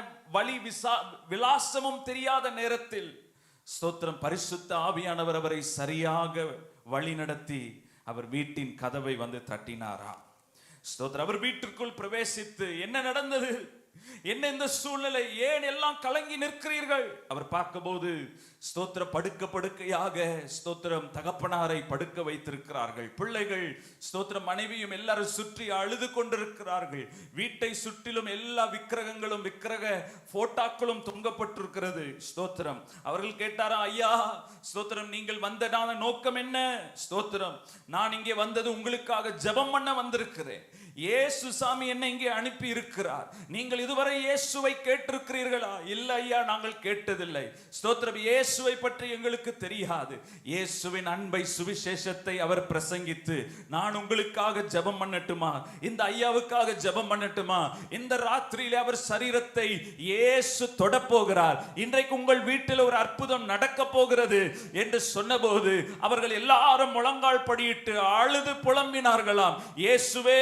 விலாசமும் தெரியாத நேரத்தில் ஸ்தோத்திரம், பரிசுத்த ஆவியானவர் அவரை சரியாக வழி நடத்தி அவர் வீட்டின் கதவை வந்து தட்டினாராம். ஸ்தோத்திரம். அவர் வீட்டிற்குள் பிரவேசித்து, என்ன நடந்தது, என்ன இந்த சூழ்நிலை, ஏன் எல்லாம் கலங்கி நிற்கிறீர்கள்? அவர் பார்க்கும்போது ஸ்தோத்திர படுக்கையாக ஸ்தோத்திரம் தகப்பனாரை படுக்க வைத்திருக்கிறார்கள். பிள்ளைகள் ஸ்தோத்திரம் மனைவியும் எல்லாரும் சுற்றி அழுது கொண்டிருக்கிறார்கள். வீட்டை சுற்றிலும் எல்லா விக்கிரக போட்டோக்களும் தொங்கப்பட்டிருக்கிறது. ஸ்தோத்திரம். அவர்கள் கேட்டாரா, ஐயா ஸ்தோத்திரம், நீங்கள் வந்ததான நோக்கம் என்ன? ஸ்தோத்திரம், நான் இங்கே வந்தது உங்களுக்காக ஜெபம் பண்ண வந்திருக்கிறேன். இயேசு சாமி என்னை இங்கே அனுப்பி இருக்கிறார். நீங்கள் இதுவரை இயேசுவை கேட்டிருக்கிறீர்களா? இல்லை ஐயா, நாங்கள் கேட்டதில்லை. ஸ்தோத்திரம். இயேசுவை பற்றி எங்களுக்கு தெரியாது. இயேசுவின் அன்பை, சுவிசேஷத்தை அவர் பிரசங்கித்து, நான் உங்களுக்காக ஜெபம் பண்ணட்டுமா, இந்த ஐயாவுக்காக ஜெபம் பண்ணட்டுமா, இந்த ராத்திரியிலே அவர் சரீரத்தை இயேசு தொட போகிறார், இன்றைக்கு உங்கள் வீட்டில் ஒரு அற்புதம் நடக்க போகிறது என்று சொன்னபோது அவர்கள் எல்லாரும் முழங்கால் படியிட்டு அழுது புலம்பினார்களாம். இயேசுவே,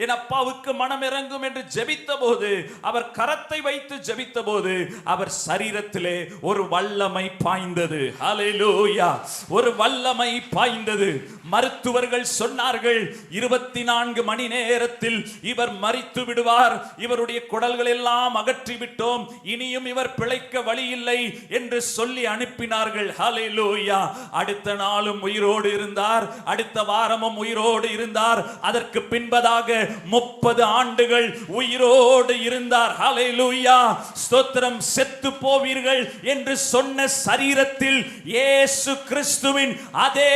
என் அப்பாவுக்கு மனம் இறங்கும் என்று ஜெபித்த போது, அவர் கரத்தை வைத்து ஜெபித்த போது, அவர் சரீரத்திலே ஒரு வல்லமை பாய்ந்தது. ஹல்லேலூயா. ஒரு வல்லமை பாய்ந்தது. மருத்துவர்கள் சொன்னார்கள், 24 மணி நேரத்தில் இவர் மரித்து விடுவார், இவருடைய குடல்கள் எல்லாம் அகற்றி விட்டோம், இனியும் இவர் பிழைக்க வழி இல்லை என்று சொல்லி அனுப்பினார்கள். ஹல்லேலூயா. அடுத்த நாளும் உயிரோடு இருந்தார், அடுத்த வாரமும் உயிரோடு இருந்தார், அதற்கு பின்பதாக 30 ஆண்டுகள் உயிரோடு இருந்தார். ஹல்லேலூயா. ஸ்தோத்திரம். செத்து போவீர்கள் என்று சொன்ன சரீரத்தில் இயேசு கிறிஸ்துவின் அதே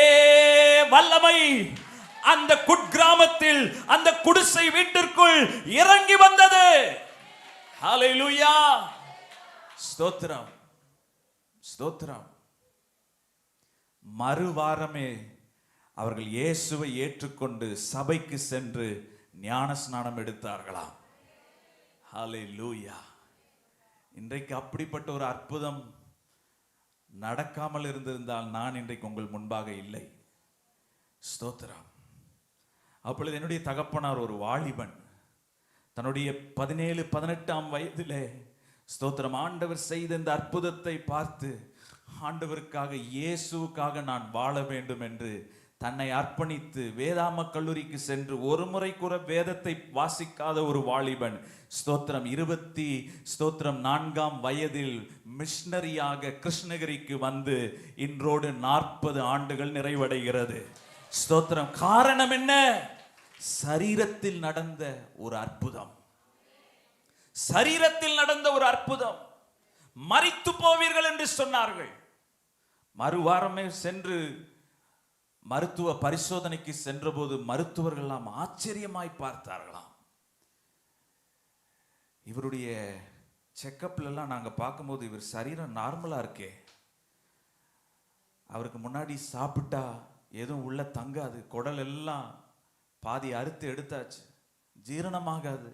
வல்லமை அந்த குட்கிராமத்தில், அந்த குடிசை வீட்டிற்குள் இறங்கி வந்தது. ஹல்லேலூயா. ஸ்தோத்திரம், ஸ்தோத்திரம். மறுவாரமே அவர்கள் இயேசுவை ஏற்றுக்கொண்டு சபைக்கு சென்று ஞான ஸ்நானம் எடுத்தார்களாம். ஹல்லேலூயா. இன்றைக்கு அப்படிப்பட்ட ஒரு அற்புதம் நடக்காமல் இருந்திருந்தால் நான் இன்றைக்கு உங்கள் முன்பாக இல்லை. ஸ்தோத்திரம். அப்பொழுது என்னுடைய தகப்பனார் ஒரு வாலிபன், தன்னுடைய 17-18 வயதிலே, ஸ்தோத்திரம், ஆண்டவர் செய்த இந்த அற்புதத்தை பார்த்து, ஆண்டவருக்காக, இயேசுவுக்காக நான் வாழ வேண்டும் என்று தன்னை அர்ப்பணித்து வேதாம கல்லூரிக்கு சென்று ஒரு முறை கூட வேதத்தை வாசிக்காத ஒரு வாலிபன், ஸ்தோத்திரம், 24ஆம் வயதில் மிஷனரியாக கிருஷ்ணகிரிக்கு வந்து இன்றோடு 40 ஆண்டுகள் நிறைவடைகிறது. ஸ்தோத்திரம். காரணம் என்ன? சரீரத்தில் நடந்த ஒரு அற்புதம். சரீரத்தில் நடந்த ஒரு அற்புதம். மரித்து போவீர்கள் என்று சொன்னார்கள். மறுவாரமே சென்று மருத்துவ பரிசோதனைக்கு சென்றபோது மருத்துவர்கள் எல்லாம் ஆச்சரியமாய் பார்த்தார்களாம். இவருடைய செக்கப்ல எல்லாம் நாங்க பார்க்கும்போது இவர் சரீரம் நார்மலா இருக்கே, அவருக்கு முன்னாடி சாப்பிட்டா எதுவும் உள்ள தங்காது, குடல் எல்லாம் பாதி அறுத்து எடுத்தாச்சு, ஜீரணமாகாது.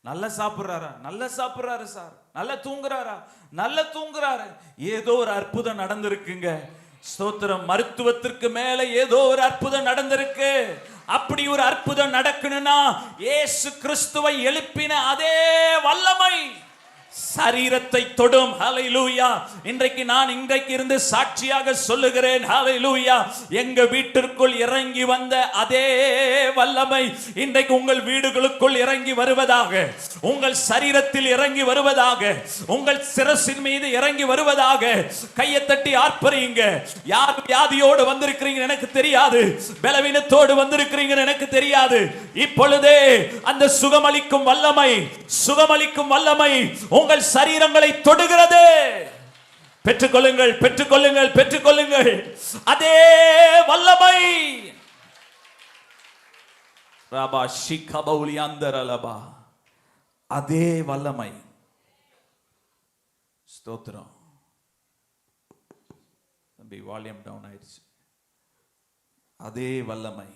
நல்லா சாப்பிட்றாரா? நல்லா சாப்பிட்றாரு சார். நல்லா தூங்குறாரா? நல்லா தூங்குறாரு. ஏதோ ஒரு அற்புதம் நடந்திருக்குங்க. ஸ்தோத்திரம். மருத்துவத்திற்கு மேல ஏதோ ஒரு அற்புதம் நடந்திருக்கு. அப்படி ஒரு அற்புதம் நடக்கணும்னா இயேசு கிறிஸ்துவை எழுப்பின அதே வல்லமை சரீரத்தை தொடும். ஹல்லேலூயா. இன்றைக்கு நான் இன்றைக்கு இருந்து சாட்சியாக சொல்லுகிறேன். ஹல்லேலூயா. எங்க வீட்டிற்குள் இறங்கி வந்த அதே வல்லமை இன்றைக்கு உங்கள் வீடுகளுக்குள் இறங்கி வருவதாக, உங்கள் சரீரத்தில் இறங்கி வருவதாக, உங்கள் சிரசின் மீது இறங்கி வருவதாக. கையை தட்டி ஆர்ப்பரியுங்க. யார் வியாதியோடு வந்திருக்கிறீங்க எனக்கு தெரியாது, பலவீனத்தோடு வந்திருக்கிறீங்க எனக்கு தெரியாது. இப்பொழுதே அந்த சுகமளிக்கும் வல்லமை, சுகமளிக்கும் வல்லமை உங்கள் சரீரங்களை தொடுகிறது. பெற்றுக்கொள்ளுங்கள், பெற்றுக்கொள்ளுங்கள், பெற்றுக்கொள்ளுங்கள் அதே வல்லமை. ரபா ஷிகபௌலி அந்தரலபா, அதே வல்லமை. ஸ்தோத்திரம். தம்பி வால்யூம் டவுன் ஆயிடுச்சு. அதே வல்லமை.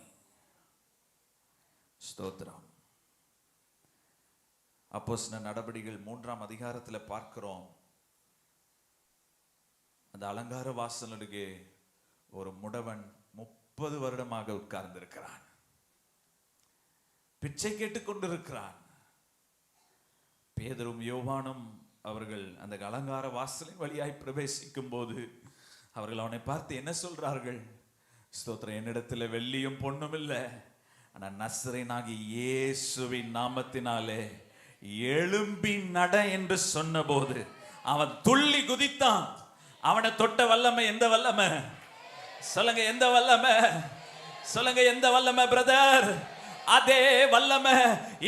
ஸ்தோத்திரம். அப்போஸ்தலர் நடபடிகள் 3ஆம் அதிகாரத்தில் பார்க்கிறோம். அந்த அலங்கார வாசலுக்கு ஒரு முடவன் 30 வருடமாக உட்கார்ந்திருக்கிறான். பிச்சை கேட்டுக் கொண்டிருக்கிறான். பேதுரும் யோவானும் அவர்கள் அந்த அலங்கார வாசலின் வழியாய் பிரவேசிக்கும் போது அவர்கள் அவனை பார்த்து என்ன சொல்றார்கள்? ஸ்தோத்திரம். என்னிடத்துல வெள்ளியும் பொண்ணும் இல்லை, ஆனா நசரேயனாகிய இயேசுவின் நாமத்தினாலே எழும்பி நட என்று சொன்ன போது அவன் துள்ளி குதித்தான். அவனை தொட்ட வல்லமை எந்த வல்லமை? சொல்லுங்க, எந்த வல்லமை? சொல்லுங்க, எந்த வல்லமை பிரதர்? அதே வல்லமை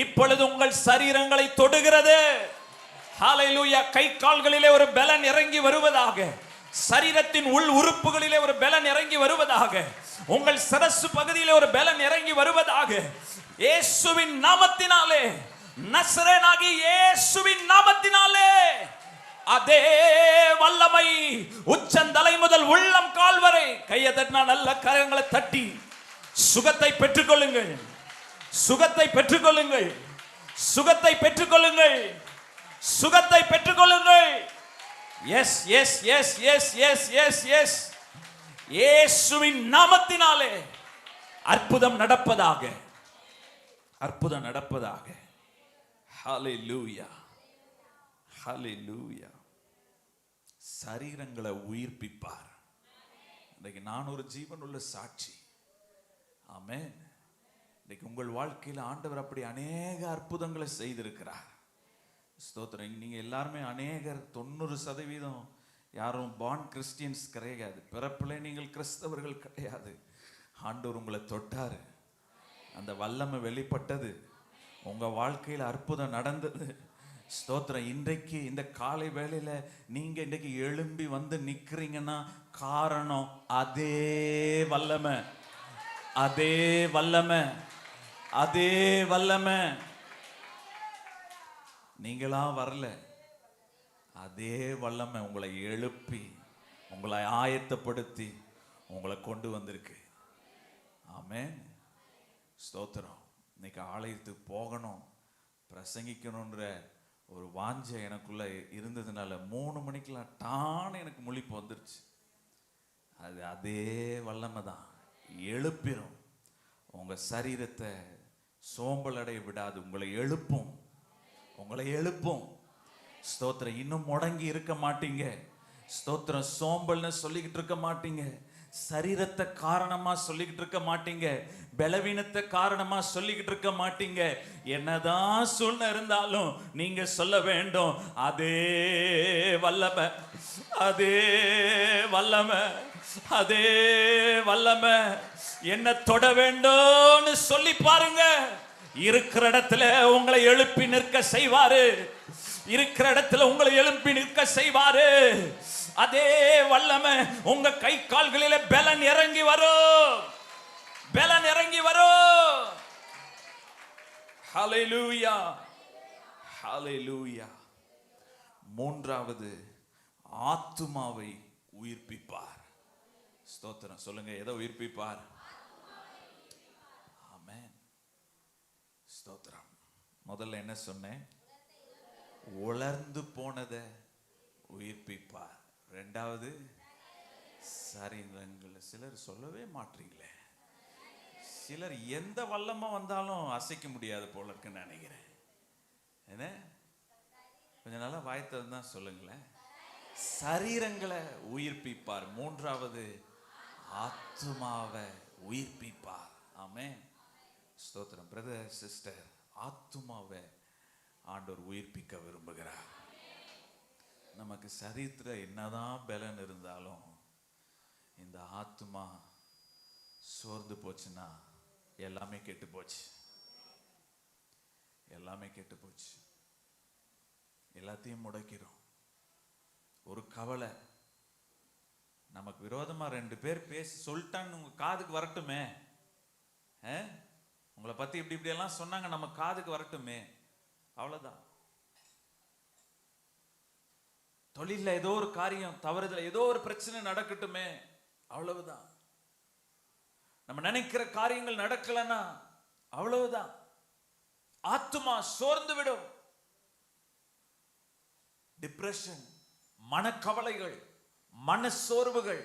இப்பொழுது உங்கள் சரீரங்களை தொடுகிறது. ஹல்லேலூயா. கை கால்களிலே ஒரு பலன் இறங்கி வருவதாக, சரீரத்தின் உள் உறுப்புகளிலே ஒரு பலன் இறங்கி வருவதாக. உங்கள் சிரசு பகுதியிலே ஒரு பலன் இறங்கி வருவதாக. இயேசுவின் நாமத்தினாலே, நசரேயனாகிய இயேசுவின் நாமத்தினாலே அதே வல்லமை உச்சந்தலை முதல் உள்ளம் கால் வரை, கையை தட்டினா நல்ல கரங்களை தட்டி சுகத்தை பெற்றுக்கொள்ளுங்கள், சுகத்தை பெற்றுக்கொள்ளுங்கள், சுகத்தை பெற்றுக்கொள்ளுங்கள், சுகத்தை பெற்றுக்கொள்ளுங்கள். Yes yes yes yes yes yes yes இயேசுவின் நாமத்தினாலே அற்புதம் நடப்பதாக, அற்புதம் நடப்பதாக. ஹல்லேலூயா, ஹல்லேலூயா. சரீரங்களை உயிர்ப்பிப்பார். இன்னைக்கு நான் ஒரு ஜீவனுள்ள சாட்சி. ஆமென். இன்னைக்கு உங்கள் வாழ்க்கையில் ஆண்டவர் அப்படி அநேக அற்புதங்களை செய்திருக்கிறார். ஸ்தோத்திரம். நீங்க எல்லாருமே அநேகர் 90% யாரும் பார்ன் கிறிஸ்டியன்ஸ் கிடையாது. பிறப்பிலே நீங்கள் கிறிஸ்தவர்கள் கிடையாது. ஆண்டவர் உங்களை தொட்டாரு, அந்த வல்லமை வெளிப்பட்டது, உங்க வாழ்க்கையில் அற்புதம் நடந்தது. ஸ்தோத்திரம். இன்றைக்கு இந்த காலை வேளையில நீங்க இன்றைக்கு எழும்பி வந்து நிக்கிறீங்கன்னா காரணம் அதே வல்லமை, அதே வல்லமை, அதே வல்லமை. நீங்களா வரல, அதே வல்லமை உங்களை எழுப்பி உங்களை ஆயத்தப்படுத்தி உங்களை கொண்டு வந்திருக்கு. ஆமென். ஸ்தோத்திரம். இன்னைக்கு ஆலயத்துக்கு போகணும், பிரசங்கிக்கணுன்ற ஒரு வாஞ்சை எனக்குள்ள இருந்ததுனால 3 மணிக்கெல்லாம் டான்னு எனக்கு முழிப்பு வந்துருச்சு. அது அதே வல்லமை தான் எழுப்பிடும். உங்க சரீரத்தை சோம்பல் அடைய விடாது, உங்களை எழுப்பும், உங்களை எழுப்பும். ஸ்தோத்திரம். இன்னும் முடங்கி இருக்க மாட்டீங்க. ஸ்தோத்திரம். சோம்பல்னு சொல்லிக்கிட்டு இருக்க மாட்டீங்க, சரீரத்தை காரணமா சொல்லிக்கிட்டு இருக்க மாட்டீங்க, பலவீனத்தை காரணமா சொல்லிக்கிட்டு இருக்க மாட்டீங்க. என்னதான் சூழ்நிலை இருந்தாலும் நீங்க சொல்ல வேண்டும், அதே வல்லமை, அதே வல்லமை, அதே வல்லமை என்ன தொட வேண்டும்னு சொல்லி பாருங்க. இருக்கிற இடத்துல உங்களை எழுப்பி நிற்க செய்வாரு, இருக்கிற இடத்துல உங்களை எழுப்பி நிற்க செய்வாரு. அதே வல்லமை உங்க கை கால்களிலே பலன் இறங்கி வரும், பலன் இறங்கி வரும். ஹல்லேலூயா, ஹல்லேலூயா. மூன்றாவது, ஆத்துமாவை உயிர்ப்பிப்பார். ஸ்தோத்திரம். சொல்லுங்க, எதை உயிர்ப்பிப்பார்? ஆமென். ஸ்தோத்திரம். முதல்ல என்ன சொன்னேன்? உலர்ந்து போனதை உயிர்ப்பிப்பார். ரெண்டாவது, சரீரங்கள். சிலர் சொல்லவே மாட்டீங்களே, சிலர் எந்த வல்லமா வந்தாலும் அசைக்க முடியாது போல இருக்குன்னு நினைக்கிறேன். என்ன கொஞ்சம் நல்லா வாய்த்தது தான் சொல்லுங்களேன். சரீரங்களை உயிர்ப்பிப்பார். மூன்றாவது, ஆத்துமாவை உயிர்ப்பிப்பார். ஆமென். ஸ்தோத்திரம். பிரதர், சிஸ்டர், ஆத்துமாவை ஆண்டவர் உயிர்ப்பிக்க விரும்புகிறார். நமக்கு சரீரத்துல என்னதான் பலன் இருந்தாலும் இந்த ஆத்துமா சோர்ந்து போச்சுன்னா எல்லாமே கெட்டு போச்சு, எல்லாமே கெட்டு போச்சு. எல்லாத்தையும் முடக்கிறோம். ஒரு கவலை, நமக்கு விரோதமா 2 பேர் பேசி சொல்லிட்டான்னு உங்க காதுக்கு வரட்டுமே, உங்களை பத்தி இப்படி இப்படி எல்லாம் சொன்னாங்க, நம்ம காதுக்கு வரட்டுமே, அவ்வளவுதான். தொழில ஏதோ ஒரு காரியம் தவறுதல், ஏதோ ஒரு பிரச்சனை நடக்கட்டுமே, அவ்வளவுதான். நம்ம நினைக்கிற காரியங்கள் நடக்கலன்னா அவ்வளவுதான். ஆத்துமா சோர்ந்து விடும். டிப்ரெஷன், மனக்கவலைகள், மனசோர்வுகள்.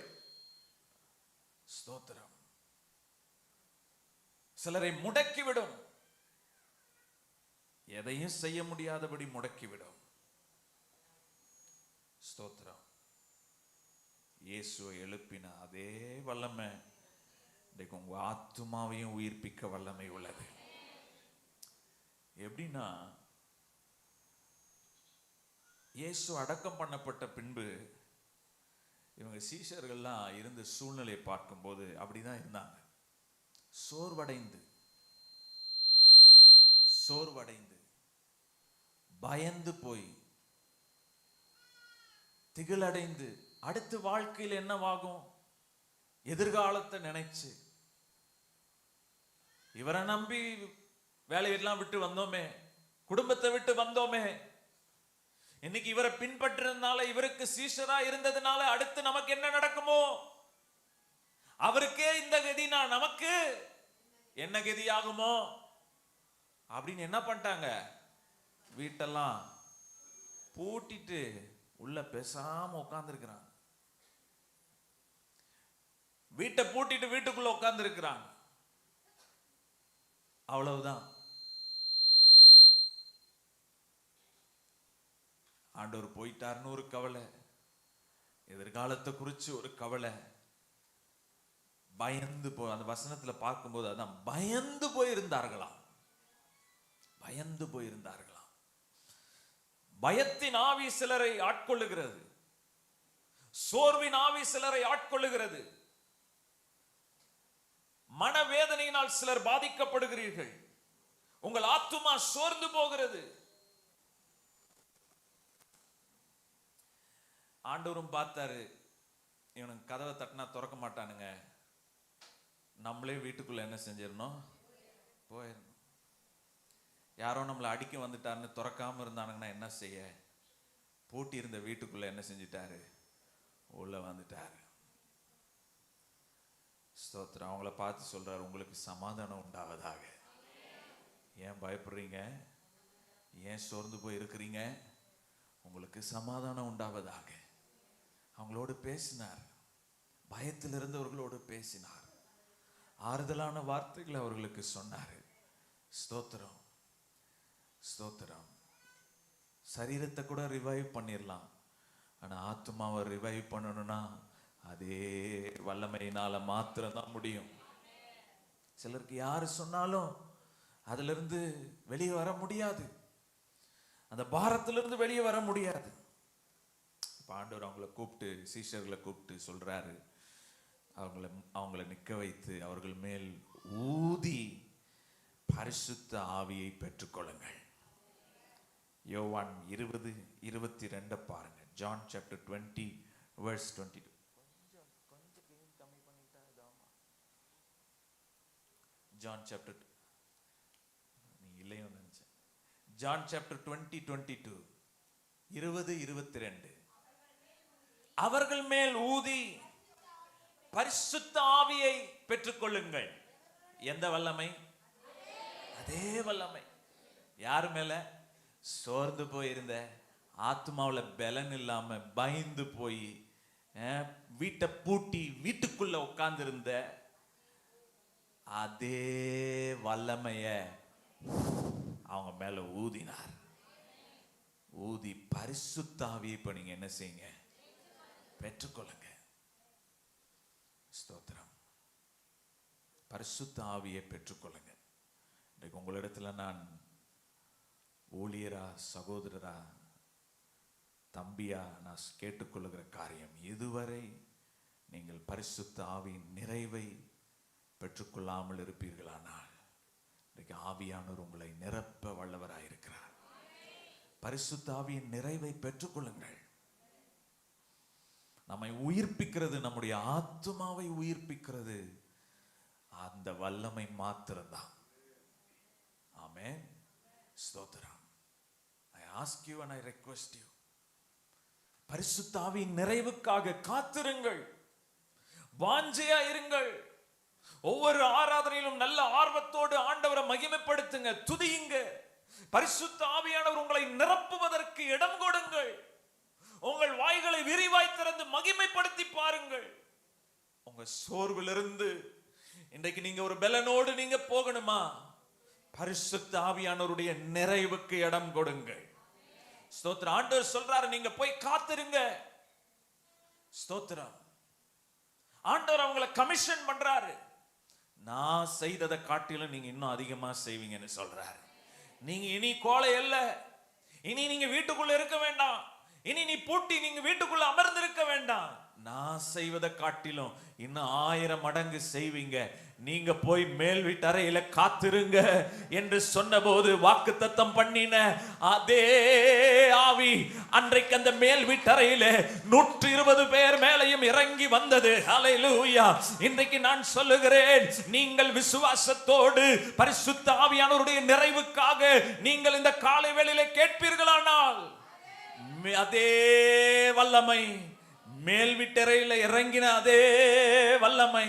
ஸ்தோத்திரம். சிலரை முடக்கிவிடும், எதையும் செய்ய முடியாதபடி முடக்கிவிடும். ஸ்தோத்திரம். இயேசுவை எழுப்பின அதே வல்லமை இன்றைக்கு உங்க ஆத்துமாவையும் உயிர்ப்பிக்க வல்லமை உள்ளது. எப்படின்னா, இயேசு அடக்கம் பண்ணப்பட்ட பின்பு இவங்க சீஷர்கள்லாம் இருந்த சூழ்நிலையை பார்க்கும்போது அப்படிதான் இருந்தாங்க. சோர்வடைந்து சோர்வடைந்து பயந்து போய் திகிலடைந்து அடுத்து வாழ்க்கையில் என்னவாகும், எதிர்காலத்தை நினைச்சு இவரை நம்பி வேலையெல்லாம் விட்டு வந்தோமே, குடும்பத்தை விட்டு வந்தோமே, இன்னைக்கு இவரை பின்பற்றதுனால, இவருக்கு சீஷரா இருந்ததுனால அடுத்து நமக்கு என்ன நடக்குமோ, அவருக்கே இந்த கதினா நமக்கு என்ன கதியாகுமோ அப்படின்னு என்ன பண்ணிட்டாங்க, வீட்டெல்லாம் பூட்டிட்டு உள்ள பேசாம உட்கார்ந்து இருக்கிறாங்க. வீட்டை பூட்டிட்டு வீட்டுக்குள்ள உட்கார்ந்து இருக்கிறாங்க. அவ்வளவுதான். ஆண்டவர் போயிட்டாருன்னு ஒரு கவலை, எதிர்காலத்தை குறிச்சு ஒரு கவலை, பயந்து போய் அந்த வசனத்துல பார்க்கும்போது அதான் பயந்து போயிருந்தார்களாம். பயந்து போயிருந்தார்களாம். பயத்தின் ஆவி சிலரை ஆட்கொள்ளுகிறது, சோர்வின் ஆவி சிலரை ஆட்கொள்ளுகிறது, மனவேதனையினால் சிலர் பாதிக்கப்படுகிறீர்கள், உங்கள் ஆத்துமா சோர்ந்து போகிறது. ஆண்டவரும் பார்த்தாரு, இவனுக்கு கதவை தட்டினா திறக்க மாட்டானுங்க, நம்மளே வீட்டுக்குள்ள என்ன செஞ்சிடணும், போயிடணும். யாரோ நம்மளை அடிக்க வந்துட்டாருன்னு திறக்காம இருந்தானுங்கன்னா என்ன செய்ய, பூட்டி இருந்த வீட்டுக்குள்ள என்ன செஞ்சிட்டாரு, உள்ள வந்துட்டாரு. ஸ்தோத்திரம். அவங்கள பார்த்து சொல்றாரு, உங்களுக்கு சமாதானம் உண்டாவதாக. ஏன் பயப்படுறீங்க, ஏன் சோர்ந்து போய் இருக்கிறீங்க, உங்களுக்கு சமாதானம் உண்டாவதாக. அவங்களோடு பேசினார், பயத்தில் இருந்தவர்களோடு பேசினார், ஆறுதலான வார்த்தைகளை அவர்களுக்கு சொன்னார். ஸ்தோத்திரம், ஸ்தோத்திரம். சரீரத்தை கூட ரிவைவ் பண்ணிடலாம், ஆனா ஆத்மாவை ரிவைவ் பண்ணணும்னா அதே வல்லமையினால மாத்திரம்தான் முடியும். சிலருக்கு யாரு சொன்னாலும் அதுல இருந்து வெளியே வர முடியாது, அந்த பாரத்திலிருந்து வெளியே வர முடியாது. ஆண்டவர் அவங்களை கூப்பிட்டு, சீஷர்களை கூப்பிட்டு சொல்றாரு, அவங்கள நிற்க வைத்து அவர்கள் மேல் ஊதி பரிசுத்த ஆவியை பெற்றுக்கொள்ளுங்கள். யோவான் 20:22 பாருங்க. John chapter 20 verse 22. John chapter John chapter 20:22 20:22. அவர்கள் மேல் ஊதி பரிசுத்த ஆவியை பெற்றுக்கொள்ளுங்கள். எந்த வல்லமை? அதே வல்லமை. யார் மேல? சோர்ந்து போயிருந்த, ஆத்மாவுல பலன் இல்லாம பயந்து போய் வீட்டை பூட்டி வீட்டுக்குள்ள உட்கார்ந்து இருந்த அதே வல்லமைய அவங்க மேல ஊதினார். ஊதி பரிசுத்த ஆவியை இப்ப நீங்க என்ன செய்யுங்க, பெற்றுக்கொள்ளுங்க. ஸ்தோத்திரம். பரிசுத்த ஆவியை பெற்றுக்கொள்ளுங்க. இன்றைக்கு உங்களிடத்துல நான் ஊழியரா, சகோதரரா, தம்பியா நான் கேட்டுக்கொள்ளுகிற காரியம், இதுவரை நீங்கள் பரிசுத்த ஆவியின் நிறைவை பெற்றுக்கொள்ளாமல் இருப்பீர்களானால் இன்றைக்கு ஆவியானவர் உங்களை நிரப்ப வல்லவராயிருக்கிறார். பரிசுத்த ஆவியின் நிறைவை பெற்றுக்கொள்ளுங்கள். நம்மை உயிர்ப்பிக்கிறது, நம்முடைய ஆத்துமாவை உயிர்ப்பிக்கிறது அந்த வல்லமை மாத்திரம்தான். ஆமென். ஸ்தோத்திரம். I ask you and I request you, பரிசுத்த ஆவியின் நிறைவுக்காக காத்திருங்கள், வாஞ்சையா இருங்கள். ஒவ்வொரு ஆராதனையிலும் நல்ல ஆர்வத்தோடு ஆண்டவரை மகிமைப்படுத்துங்க, துதியுங்க. பரிசுத்த ஆவியானவர் உங்களை நிரப்புவதற்கு இடம் கொடுங்கள். உங்கள் வாய்களை விரிவாய் திறந்து மகிமைப்படுத்தி பாருங்கள். உங்க சோர்விலிருந்து இன்றைக்கு நீங்க ஒரு பலனோடு நீங்க போகணுமா, பரிசுத்த ஆவியானவருடைய நிறைவுக்கு இடம் கொடுங்கள். ஸ்தோத்திரம். ஆண்டவர் சொல்றாரு, நீங்க போய் காத்திருங்க. ஸ்தோத்திரம். ஆண்டவர் அவங்களை கமிஷன் பண்றாரு. நான் செய்ததை காட்டிலும் நீங்க இன்னும் அதிகமா செய்வீங்கன்னு சொல்றாரு. நீங்க இனி கோலை அல்ல, இனி நீங்க வீட்டுக்குள்ள இருக்க வேண்டாம், இனி நீ பூட்டி நீங்க வீட்டுக்குள்ள அமர்ந்திருக்க வேண்டாம். நான் செய்வதை காட்டிலும் இன்னும் 1000 மடங்கு செய்வீங்க. நீங்க போய் மேல் வீட்டறையில காத்திருங்க என்று சொன்னபோது வாக்குத்தத்தம் பண்ணின அதே ஆவி அன்றைக்கு அந்த மேல் வீட்டறையில 120 பேர் மேலையும் இறங்கி வந்தது. ஹல்லேலூயா. இன்றைக்கு நான் சொல்லுகிறேன், நீங்கள் விசுவாசத்தோடு பரிசுத்த ஆவியானவருடைய நிறைவுக்காக நீங்கள் இந்த காலை வேளையிலே கேட்பீர்களானால் அதே வல்லமை, மேல் வீட்டறையில இறங்கின அதே வல்லமை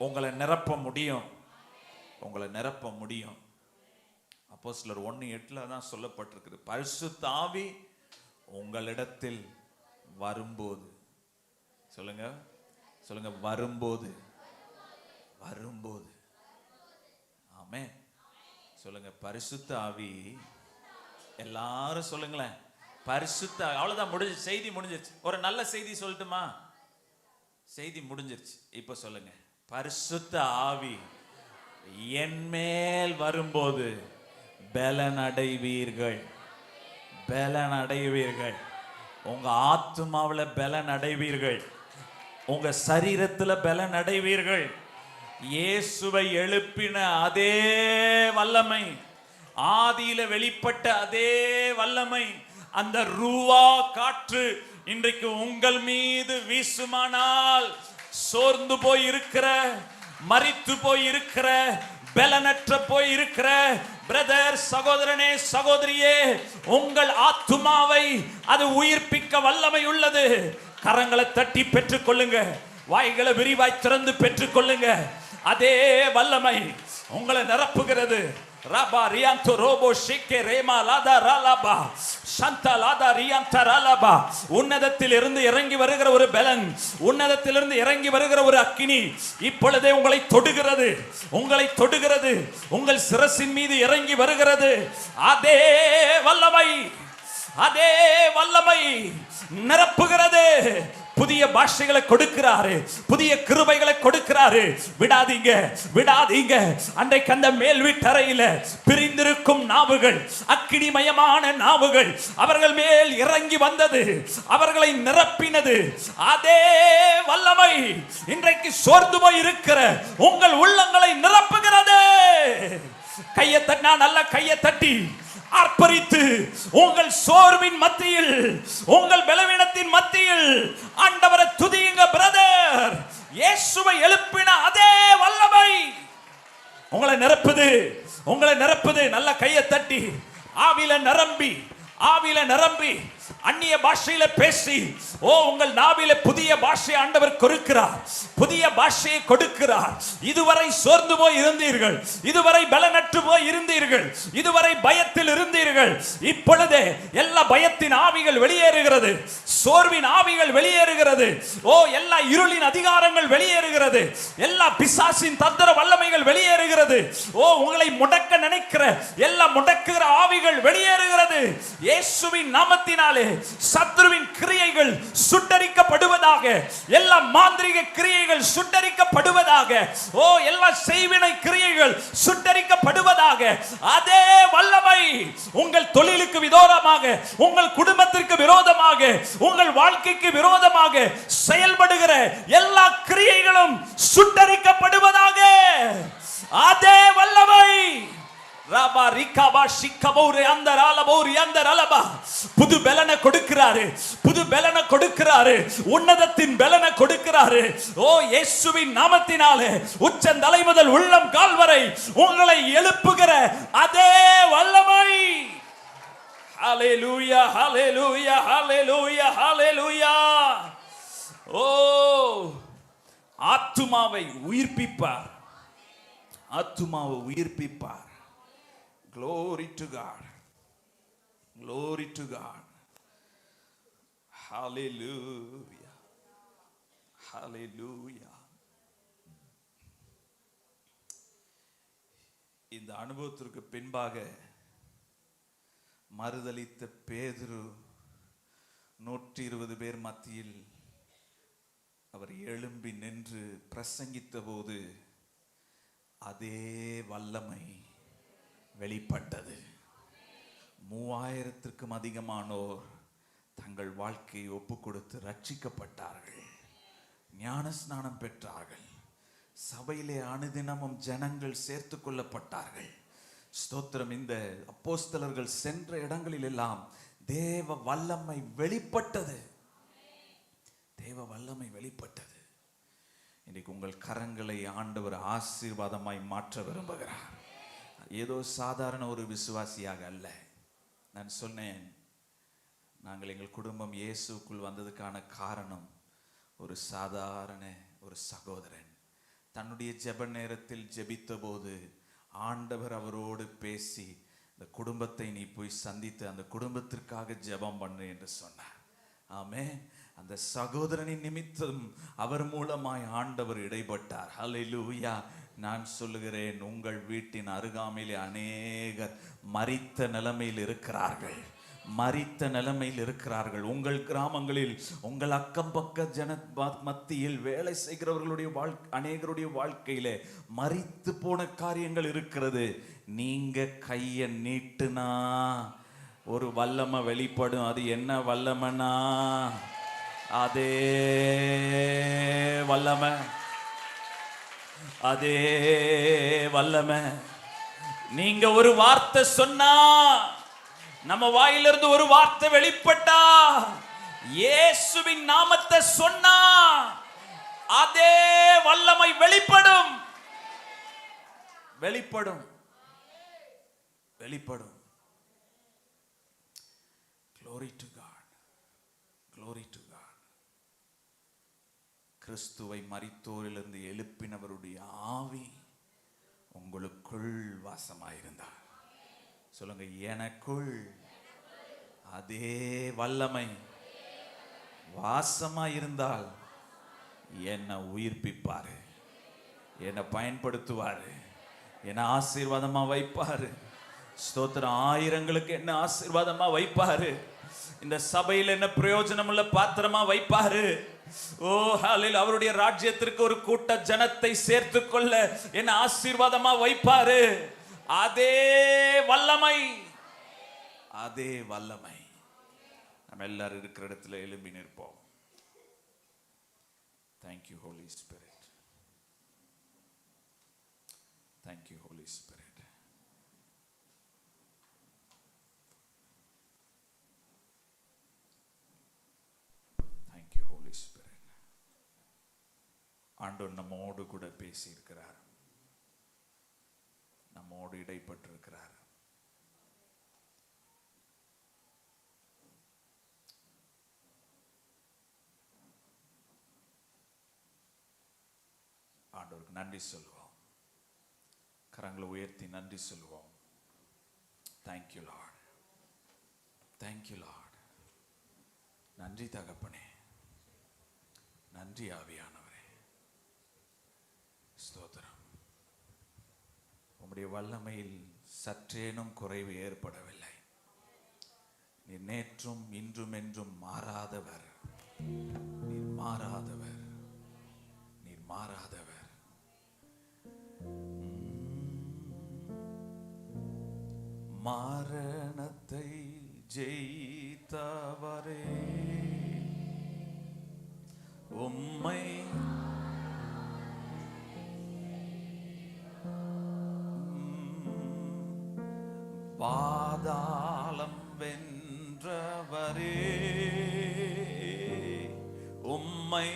உங்களை நிரப்ப முடியும். உங்களை நிரப்ப முடியும். அப்போஸ்தலர் 1:8 தான் சொல்லப்பட்டிருக்குது, பரிசுத்த ஆவி உங்களிடத்தில் வரும்போது. சொல்லுங்க சொல்லுங்க, வரும்போது. வரும்போது. ஆமென். சொல்லுங்க, பரிசுத்த ஆவி. எல்லாரும் சொல்லுங்களேன், பரிசுத்த. அவ்வளவுதான், முடிஞ்சு, செய்தி முடிஞ்சிருச்சு. ஒரு நல்ல செய்தி சொல்லட்டுமா? செய்தி முடிஞ்சிருச்சு. இப்ப சொல்லுங்க, பரிசுத்த ஆவி என் மேல் வரும்போது பலன் அடைவீர்கள். பலன் அடைவீர்கள். உங்க ஆத்துமாவுல பலன் அடைவீர்கள். உங்க சரீரத்துல பலன் அடைவீர்கள். இயேசுவை எழுப்பின அதே வல்லமை, ஆதியில வெளிப்பட்ட அதே வல்லமை, அந்த ரூவா காற்று இன்றைக்கு உங்கள் மீது வீசுமானால், சோர்ந்து போய் இருக்கிற, மரித்து போய் இருக்கிற, பலனற்ற போய் இருக்கிற பிரதர், சகோதரனே, சகோதரியே, உங்கள் ஆத்துமாவை அது உயிர்ப்பிக்க வல்லமை உள்ளது. கரங்களை தட்டி பெற்றுக் கொள்ளுங்க. வாய்களை விரிவாய் திறந்து பெற்றுக் கொள்ளுங்க. அதே வல்லமை உங்களை நிரப்புகிறது. ரபா ரியாந்தோ ரோபோ ஷிக்கே ரேமா லாதா ராலாபா சந்தா லாதா ரியாந்தா ராலாபா. உன்னதத்தில் இருந்து இறங்கி வருகிற ஒரு பலன், உன்னதத்திலிருந்து இறங்கி வருகிற ஒரு அக்கினி இப்பொழுதே உங்களை தொடுகிறது. உங்களை தொடுகிறது. உங்கள் சிரசின் மீது இறங்கி வருகிறது. அதே வல்லமை, அதே வல்லமை நிரப்புகிறது. புதிய பாஷைகளை கொடுக்கிறாரு, புதிய கிருபைகளை கொடுக்கிறாரு. விடாதீங்க, விடாதீங்க. அன்றைக்கு அந்த மேல் வீட்டறையில பிரிந்திருக்கும் நாவுகள், அக்கினிமயமான நாவுகள் அவர்கள் மேல் இறங்கி வந்தது, அவர்களை நிரப்பினது. அதே வல்லமை இன்றைக்கு சோர்ந்து போய் இருக்கிற உங்கள் உள்ளங்களை நிரப்புகிறது. கையை தட்டினா, நல்ல கையை தட்டி ஆர்ப்பரித்து, உங்கள் சோர்வின் மத்தியில், உங்கள் பலவீனத்தின் மத்தியில் ஆண்டவரை துதியுங்க பிரதர். இயேசுவை எழுப்பின அதே வல்லமை உங்களை நிரப்புது, உங்களை நிரப்புது. நல்ல கையை தட்டி ஆவியில நிரம்பி, ஆவியில நிரம்பி அந்நிய பாஷையில பேசி, ஓ உங்கள் நாவில புதிய பாஷையை ஆண்டவர் கொடுக்கிறார், புதிய பாஷையை கொடுக்கிறார். இதுவரை சோர்ந்து போய் இருந்தீர்கள், இதுவரை பலனற்று போய் இருந்தீர்கள், இதுவரை பயத்தில் இருந்தீர்கள். இப்பொழுதே எல்லா பயத்தின் ஆவிகள் வெளியேறுகிறது, சோர்வின் ஆவிகள் வெளியேறுகிறது. ஓ எல்லா இருளின் அதிகாரங்கள் வெளியேறுகிறது, எல்லா பிசாசின் தந்திர வல்லமைகள் வெளியேறுகிறது. ஓ உங்களை முடக்க நினைக்கிற எல்லா முடக்குகிற ஆவிகள் வெளியேறுகிறது. இயேசுவின் நாமத்தினாலே சத்துருவின் கிரியைகள் சுட்டரிக்கப்படுவதாக, எல்லா மாந்திரீக கிரியைகள் சுட்டரிக்கப்படுவதாக, ஓ எல்லா செய்வினை கிரியைகள் சுட்டரிக்கப்படுவதாக. அதே வல்லமை உங்கள் தொழிலுக்கு விரோதமாக, உங்கள் குடும்பத்திற்கு விரோதமாக, உங்கள் வாழ்க்கைக்கு விரோதமாக செயல்படுகிற எல்லா கிரியைகளும் சுட்டரிக்கப்படுவதாக. அதே வல்லமை ராபா ரிகாபா ஷிகபோரே அந்தராலபோரி அந்தரலபா புது பலனை கொடுக்கிறாரு, புது பலனை கொடுக்கிறாரு, உன்னதத்தின் பலனை கொடுக்கிறாரு. ஓ இயேசுவின் நாமத்தினாலே உச்சந்தலை முதல் உள்ளம் கால் வரை உங்களை எழுப்புகிற அதே வல்லமை. ஹல்லேலூயா, ஹல்லேலூயா, ஹல்லேலூயா, ஹல்லேலூயா. ஓ ஆத்துமாவை உயிர்ப்பிப்பார், ஆத்துமாவை உயிர்ப்பிப்பார். Glory to God. Glory to God. Hallelujah. Hallelujah. இந்த அனுபவத்திற்கு பின்பாக மறுதலித்த பேதுரு 120 பேர் மத்தியில் அவர் எழும்பி நின்று பிரசங்கித்த போது அதே வல்லமை வெளிப்பட்டது. 3000க்கும் அதிகமானோர் தங்கள் வாழ்க்கையை ஒப்பு கொடுத்து ரட்சிக்கப்பட்டார்கள், ஞான ஸ்நானம் பெற்றார்கள், சபையிலே அனுதினமும் ஜனங்கள் சேர்த்து கொள்ளப்பட்டார்கள். ஸ்தோத்திரம். இந்த அப்போஸ்தலர்கள் சென்ற இடங்களில் எல்லாம் தேவ வல்லமை வெளிப்பட்டது. தேவ வல்லமை வெளிப்பட்டது. இன்றைக்கு உங்கள் கரங்களை ஆண்டவர் ஆசீர்வாதமாய் மாற்ற விரும்புகிறார். ஏதோ சாதாரண ஒரு விசுவாசியாக அல்ல. நான் சொன்னேன், நாங்கள் எங்கள் குடும்பம் இயேசுக்குள் வந்ததுக்கான காரணம் ஒரு சாதாரண ஒரு சகோதரன் தன்னுடைய ஜெப நேரத்தில் ஜெபித்த போது ஆண்டவர் அவரோடு பேசி, இந்த குடும்பத்தை நீ போய் சந்தித்து அந்த குடும்பத்திற்காக ஜெபம் பண்ணு என்று சொன்னார். ஆமென். அந்த சகோதரனின் நிமித்தம் அவர் மூலமாய் ஆண்டவர் இடைப்பட்டார். ஹல்லேலூயா. நான் சொல்லுகிறேன், உங்கள் வீட்டின் அருகாமையிலே அநேகர் மரித்த நிலைமையில் இருக்கிறார்கள். மரித்த நிலைமையில் இருக்கிறார்கள். உங்கள் கிராமங்களில், உங்கள் அக்கம் பக்க ஜன மத்தியில் வேலை செய்கிறவர்களுடைய அநேகருடைய வாழ்க்கையிலே மரித்து போன காரியங்கள் இருக்கிறது. நீங்க கையை நீட்டுனா ஒரு வல்லமை வெளிப்படும். அது என்ன வல்லமைனா, அதே வல்லமை, அதே வல்லமை. நீங்க ஒரு வார்த்தை சொன்னா, நம்ம வாயிலிருந்து ஒரு வார்த்தை வெளிப்பட்டா, இயேசுவின் நாமத்தை சொன்னா, அதே வல்லமை வெளிப்படும். வெளிப்படும். வெளிப்படும். Glory to God. Glory to God. கிறிஸ்துவை மரித்தோரிலிருந்து எழுப்பினவருடைய ஆவி உங்களுக்குள் வாசமாயிருந்தார். சொல்லுங்க, எனக்குள் அதே வல்லமை வாசமாயிருந்தால் என்னை உயிர்ப்பிப்பாரு, என்னை பயன்படுத்துவாரு, என்னை ஆசீர்வாதமா வைப்பாரு. ஸ்தோத்திரம். ஆயிரங்களுக்கு என்ன ஆசீர்வாதமா வைப்பாரு. இந்த சபையில் என்ன பிரயோஜனம் உள்ள பாத்திரமா வைப்பாரு. ஓ ஹல்லேலூயா. அவருடைய ராஜ்யத்திற்கு ஒரு கூட்ட ஜனத்தை சேர்த்து கொள்ள என்ன ஆசீர்வாதமா வைப்பாரு. அதே வல்லமை, அதே வல்லமை. நம்ம எல்லாரும் இருக்கிற இடத்துல எழும்பி நிற்போம். Thank you Holy Spirit. Thank you Holy Spirit. Thank you Holy Spirit. ஆண்டவர் நம்மோடு கூட பேசி இருக்கிறார். நம்மோடு இடைப்பட்டிருக்கிறார். ஆண்டவருக்கு நன்றி சொல்லுவோம். கரங்களை உயர்த்தி நன்றி சொல்லுவோம். Thank you Lord. Thank you Lord. நன்றி தகப்பனே. நன்றி ஆவியானவரே. ஸ்தோத்திரம். உம்முடைய வல்லமையில் சற்றேனும் குறைவு ஏற்படவில்லை. நீர் நேற்றும் இன்றும் என்றும் மாறாதவர். நீர் மாறாதவர். நீர் மாறாதவர். மரணத்தை ஜெயித்தவரே, உம்மை பாதாளம் வென்றவரே, உம்மை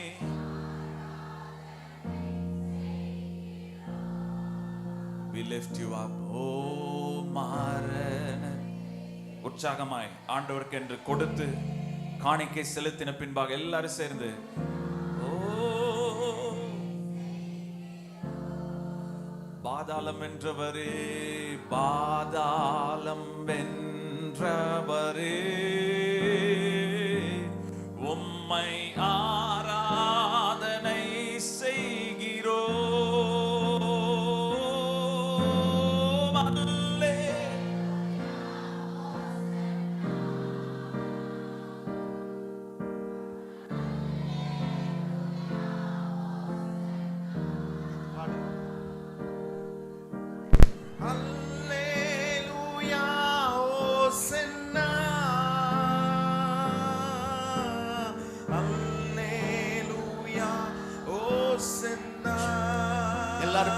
we lift you up. Oh மரண. உற்சாகமாய் ஆண்டவருக்கு என்று கொடுத்து காணிக்கை செலுத்தின பின்பாக எல்லாரும் சேர்ந்து பாதாளம் வென்றவரே, பாதாளம் வென்றவரே, உம்மை ஆராதனை செய்கிறோ. Hallelujah, Hosanna.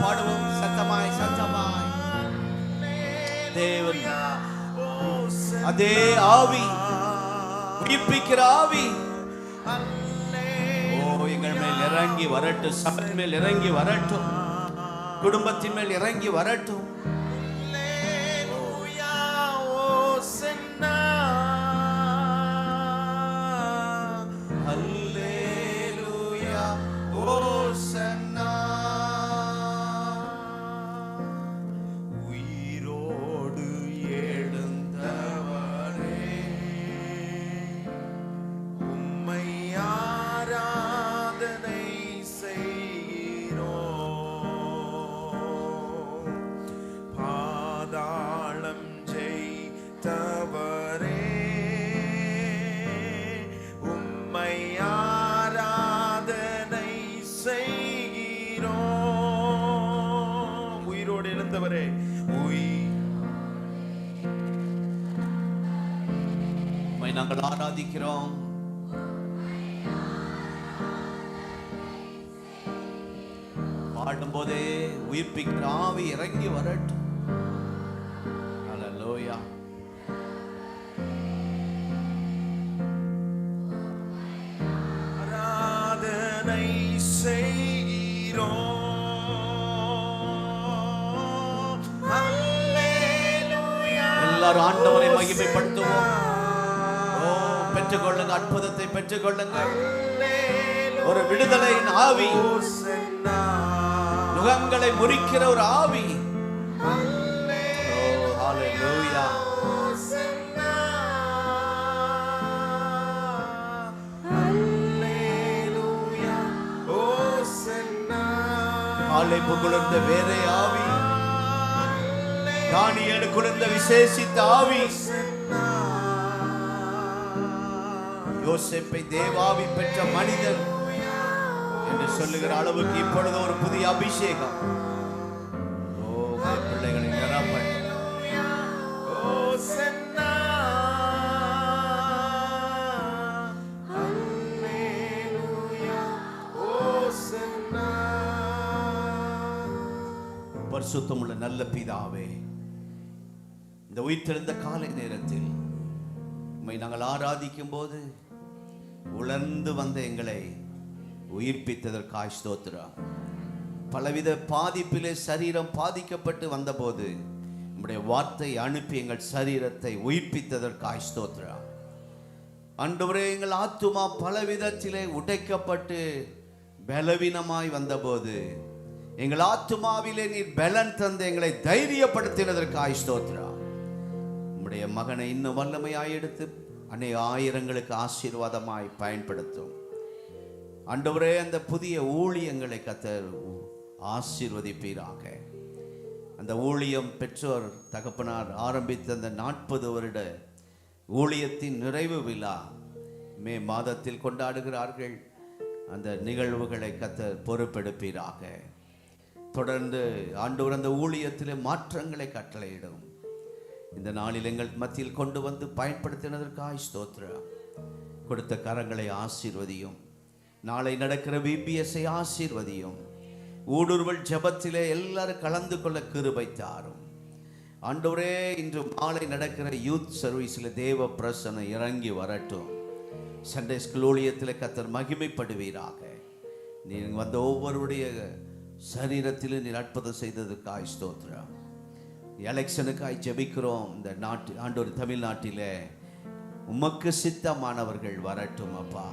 பாடுவோம் சத்தமாய் சத்தமாய். தேவன் அதே ஆவி, உயிர்ப்பிக்கிற ஆவி எங்கள் மேல் இறங்கி வரட்டும். சபை மேல் இறங்கி வரட்டும். குடும்பத்தின் மேல் இறங்கி வரட்டும். நாங்கள் ஆராதிக்கிறோம். பாடும் போதே உயிர்ப்பிக்கிற ஆவி இறங்கி வரட்டும். அல்லேலூயா. ஆராதனை செய்கிறோம். எல்லாரும் ஆண்டவரை மகிமைப்படுத்துவோம். பெற்றுக்கொள்ளுங்க, அற்புதத்தை பெற்றுக்கொள்ளுங்கள். ஒரு விடுதலையின் ஆவி, நுகங்களை முறிக்கிற ஒரு ஆவி. ஹல்லேலூயா. காலை புகழ்ந்த வேறே ஆவி, தானியேலுக்கு கொடுத்த விசேஷித்த ஆவி, யோசேப்பை தேவாவி பெற்ற மனிதன் என்று சொல்லுகிற அளவுக்கு இப்பொழுது ஒரு புதிய அபிஷேகம். பிள்ளைகளை நிரப்பட்டும். பரிசுத்தமுள்ள நல்ல பிதாவே, இந்த உயிர்த்தெழுந்த காலை நேரத்தில் உம்மை நாங்கள் ஆராதிக்கும் போது உலர்ந்து வந்த எங்களை உயிர்ப்பித்ததற்காய் ஸ்தோத்திரம். பலவித பாதிப்பிலே சரீரம் பாதிக்கப்பட்டு வந்தபோது உம்முடைய வார்த்தை அனுப்பி எங்கள் சரீரத்தை உயிர்ப்பித்ததற்காய் ஸ்தோத்திரம். ஆண்டவரே, எங்கள் ஆத்துமா பலவிதத்திலே உடைக்கப்பட்டு பலவீனமாய் வந்தபோது எங்கள் ஆத்துமாவிலே நீர் பலன் தந்து எங்களை தைரியப்படுத்தினதற்காய் ஸ்தோத்திரம். உம்முடைய மகனை இன்னும் வல்லமையாய் எடுத்து அநேக ஆயிரங்களுக்கு ஆசீர்வாதமாய் பயன்படுத்தும். ஆண்டவரே, அந்த புதிய ஊழியங்களை கர்த்தர் ஆசீர்வதிப்பீராக. அந்த ஊழியம் பெற்றோர் தகப்பனார் ஆரம்பித்த அந்த 40 வருட ஊழியத்தின் நிறைவு விழா மே மாதத்தில் கொண்டாடுகிறார்கள். அந்த நிகழ்வுகளை கர்த்தர் பொறுப்பெடுப்பீராக. தொடர்ந்து ஆண்டவர் அந்த ஊழியத்திலே மாற்றங்களை கட்டளையிடும். இந்த நாளில் எங்கள் மத்தியில் கொண்டு வந்து பயன்படுத்தினதற்காக ஸ்தோத்திரம். கொடுத்த கரங்களை ஆசீர்வதியும். நாளை நடக்கிற VBSஐ ஆசீர்வதியும். ஊடுருவல் ஜெபத்திலே எல்லாரும் கலந்து கொள்ள கிருபை தாரும். ஆண்டவரே, இன்று மாலை நடக்கிற யூத் சர்வீஸில் தேவ பிரசன்னம் இறங்கி வரட்டும். சண்டே ஸ்கூல் ஊழியத்தில் கர்த்தர் மகிமைப்படுவீராக. நீங்கள் வந்த ஒவ்வொருடைய சரீரத்திலும் நீர் அற்புதம் செய்ததுக்காய் ஸ்தோத்திரம். எலெக்ஷனுக்காய் ஜெபிக்கிறோம். இந்த நாட்டு ஆண்டவர் தமிழ்நாட்டிலே உமக்கு சித்தமானவர்கள் வரட்டும் அப்பா.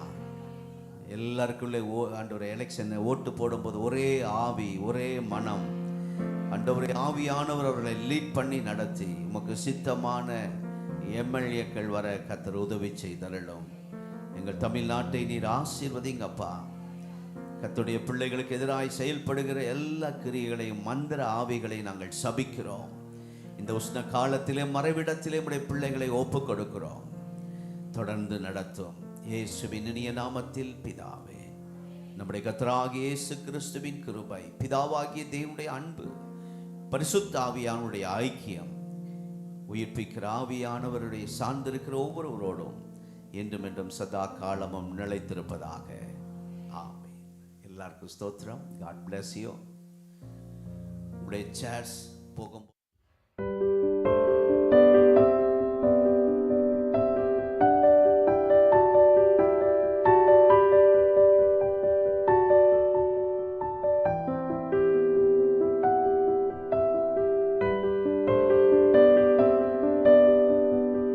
எல்லாருக்குள்ளே ஆண்டவர் எலெக்ஷனை ஓட்டு போடும்போது ஒரே ஆவி, ஒரே மனம். ஆண்டவரே, ஆவியானவர் அவர்களை லீட் பண்ணி நடத்தி உமக்கு சித்தமான MLAக்கள் வர கர்த்தர் உதவி செய்தருளும். எங்கள் தமிழ்நாட்டை நீர் ஆசீர்வதிங்கப்பா. கர்த்தருடைய பிள்ளைகளுக்கு எதிராய் செயல்படுகிற எல்லா கிரியைகளையும் மந்திர ஆவிகளையும் நாங்கள் சபிக்கிறோம். இந்த உஷ்ண காலத்திலே மறைவிடத்திலே உடைய பிள்ளைகளை ஒப்பு கொடுக்கிறோம். தொடர்ந்து நடத்தும் இயேசுவின் இனிய நாமத்தில் பிதாவே. நம்முடைய கர்த்தராகிய இயேசு கிறிஸ்துவின் கிருபை, பிதாவாகிய தேவனுடைய அன்பு, பரிசுத்த ஆவியானுடைய ஐக்கியம், உயிர்ப்பிக்கிற ஆவியானவருடைய சார்ந்திருக்கிற ஒவ்வொருவரோடும் என்றும் என்றும் சதா காலமும் நிலைத்திருப்பதாக. ஆமென். எல்லாருக்கும் ஸ்தோத்திரம். God bless you. உடைய சேர்ஸ் போகும்